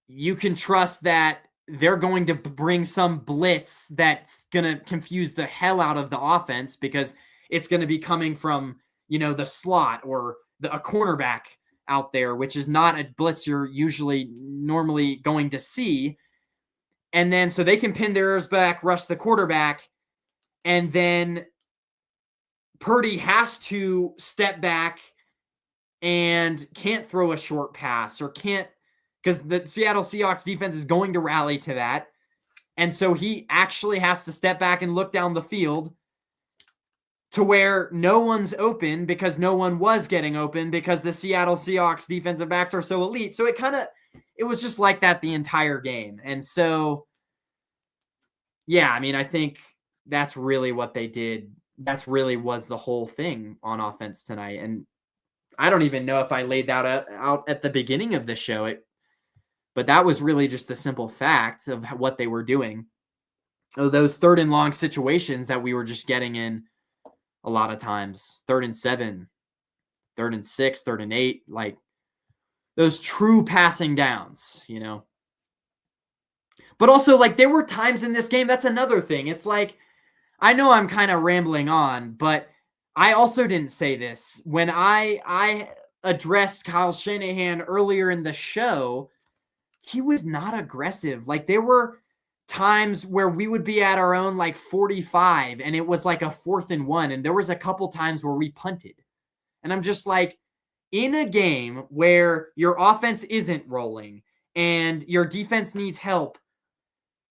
you can trust that they're going to bring some blitz that's going to confuse the hell out of the offense because it's going to be coming from, the slot or a cornerback out there, which is not a blitz you're normally going to see. And then so they can pin their ears back, rush the quarterback, and then Purdy has to step back and can't throw a short pass or can't, because the Seattle Seahawks defense is going to rally to that. And so he actually has to step back and look down the field to where no one's open because no one was getting open because the Seattle Seahawks defensive backs are so elite. So it was just like that the entire game. And so, yeah, I mean, I think that's really what they did. That's really was the whole thing on offense tonight. And I don't even know if I laid that out at the beginning of the show. But that was really just the simple fact of what they were doing. Those third and long situations that we were just getting in a lot of times, 3rd and 7, 3rd and 6, 3rd and 8, like those true passing downs, But also, like, there were times in this game, that's another thing. It's like, I know I'm kind of rambling on, but I also didn't say this. When I addressed Kyle Shanahan earlier in the show, he was not aggressive. Like, there were times where we would be at our own, 45, and it was like a 4th and 1. And there was a couple times where we punted. And I'm just like, in a game where your offense isn't rolling and your defense needs help,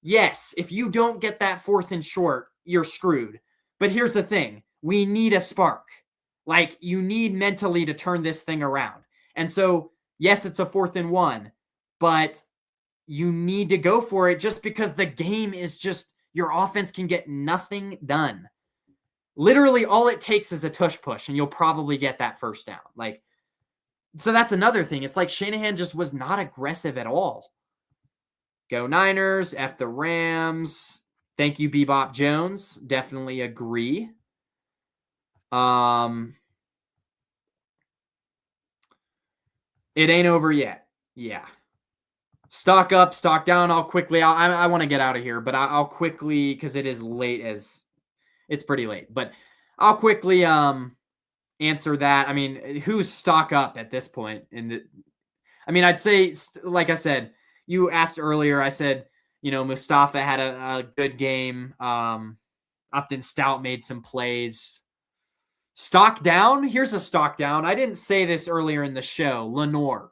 yes, if you don't get that 4th and short, you're screwed. But here's the thing. We need a spark. Like, you need mentally to turn this thing around. And so, yes, it's a 4th and 1. But you need to go for it just because the game is just, your offense can get nothing done. Literally, all it takes is a tush push, and you'll probably get that first down. So that's another thing. It's like Shanahan just was not aggressive at all. Go Niners, F the Rams. Thank you, Bebop Jones. Definitely agree. It ain't over yet. Yeah. Stock up, stock down. I'll quickly, I want to get out of here, but I'll quickly, because it is late it's pretty late, but I'll quickly answer that. I mean, who's stock up at this point? I'd say, like I said, you asked earlier, I said, Mustafa had a good game. Upton Stout made some plays. Stock down. Here's a stock down. I didn't say this earlier in the show. Lenore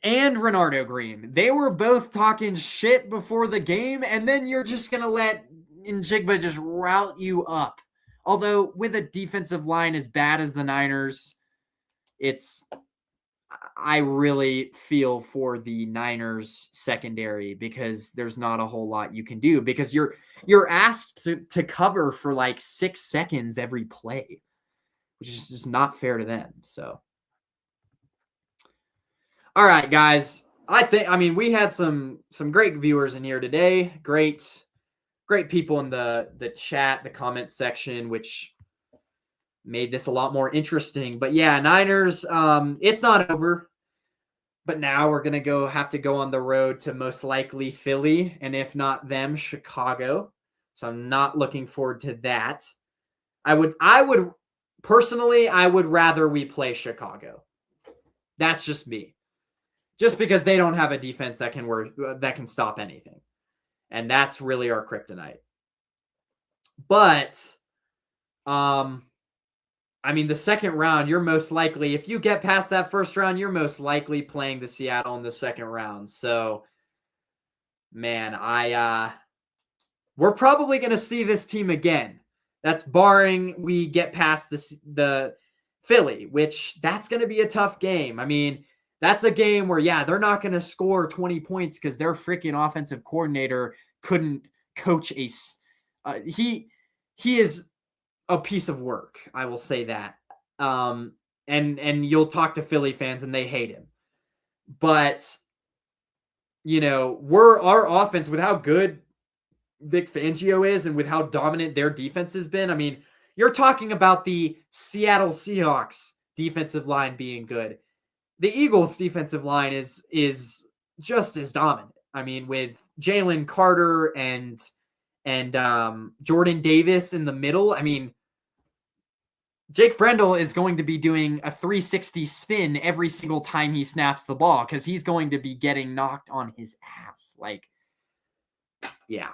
and Renardo Green. They were both talking shit before the game, and then you're just going to let Njigba just route you up. Although with a defensive line as bad as the Niners, I really feel for the Niners secondary because there's not a whole lot you can do because you're asked to cover for like 6 seconds every play, which is just not fair to them. So, all right, guys. We had some great viewers in here today. Great people in the chat, the comment section, which made this a lot more interesting. But yeah, Niners, it's not over. But now we're going to have to go on the road to most likely Philly, and if not them, Chicago. So I'm not looking forward to that. I would personally, I would rather we play Chicago. That's just me. Just because they don't have a defense that can stop anything. And that's really our kryptonite. But the second round, you're most likely, if you get past that first round, you're most likely playing the Seattle in the second round. So, man, we're probably going to see this team again. That's barring we get past the Philly, which that's going to be a tough game. That's a game where, yeah, they're not going to score 20 points because their freaking offensive coordinator couldn't coach he is a piece of work. I will say that. And you'll talk to Philly fans and they hate him. But, our offense, with how good Vic Fangio is and with how dominant their defense has been, you're talking about the Seattle Seahawks defensive line being good. The Eagles defensive line is just as dominant. With Jalen Carter and Jordan Davis in the middle, Jake Brendel is going to be doing a 360 spin every single time he snaps the ball because he's going to be getting knocked on his ass. Yeah.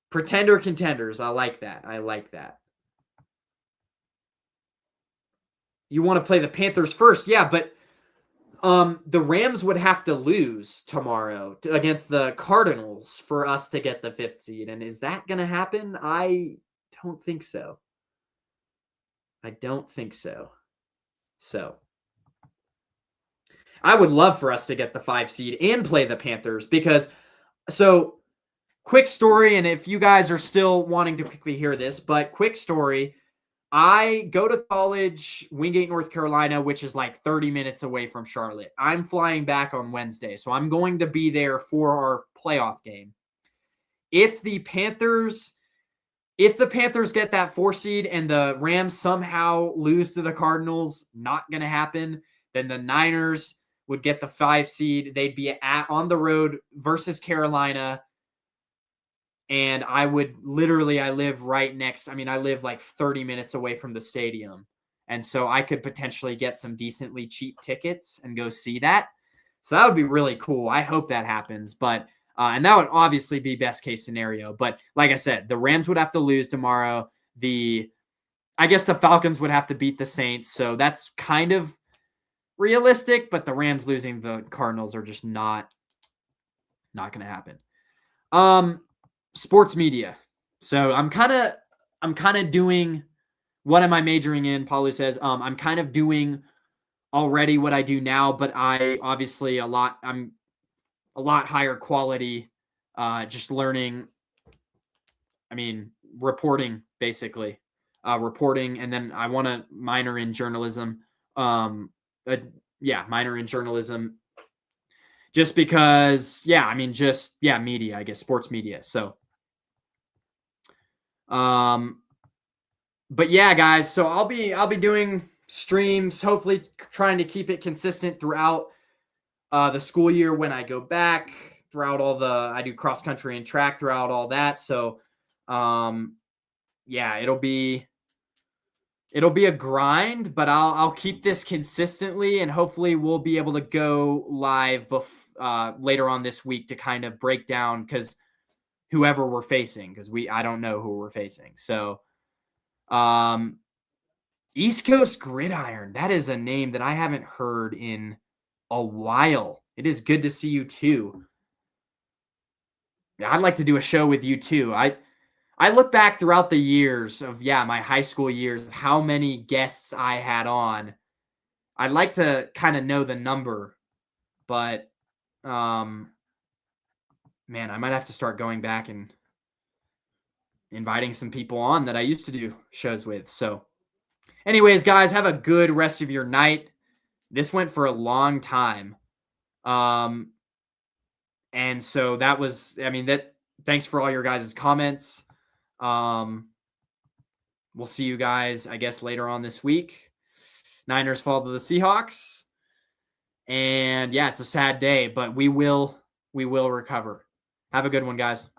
Pretender contenders. I like that. You want to play the Panthers first. Yeah, but the Rams would have to lose tomorrow against the Cardinals for us to get the 5th seed. And is that going to happen? I don't think so. So I would love for us to get the 5 seed and play the Panthers quick story, and if you guys are still wanting to quickly hear this, but quick story, I go to college, Wingate, North Carolina, which is like 30 minutes away from Charlotte. I'm flying back on Wednesday, so I'm going to be there for our playoff game. If the Panthers get that 4 seed and the Rams somehow lose to the Cardinals, not going to happen, then the Niners would get the 5 seed. They'd be on the road versus Carolina. And I live right next. I live like 30 minutes away from the stadium. And so I could potentially get some decently cheap tickets and go see that. So that would be really cool. I hope that happens. But and that would obviously be best case scenario. But like I said, the Rams would have to lose tomorrow. I guess the Falcons would have to beat the Saints. So that's kind of realistic. But the Rams losing the Cardinals are just not going to happen. Sports media. So I'm kind of doing, what am I majoring in? Paulo says, I'm kind of doing already what I do now, but I'm a lot higher quality, just learning, reporting basically, and then I want to minor in journalism. Minor in journalism just because, media, I guess, sports media. So, but yeah, guys, so I'll be doing streams, hopefully trying to keep it consistent throughout the school year when I go back, throughout I do cross country and track throughout all that. So, it'll be a grind, but I'll keep this consistently, and hopefully we'll be able to go live later on this week to kind of break down because whoever we're facing, because I don't know who we're facing. So, East Coast Gridiron, that is a name that I haven't heard in a while. It is good to see you too. I'd like to do a show with you too. I look back throughout the years of my high school years, how many guests I had on. I'd like to kind of know the number, but man, I might have to start going back and inviting some people on that I used to do shows with. So, anyways, guys, have a good rest of your night. This went for a long time. And so that was, thanks for all your guys' comments. We'll see you guys, I guess, later on this week. Niners fall to the Seahawks. And yeah, it's a sad day, but we will recover. Have a good one, guys.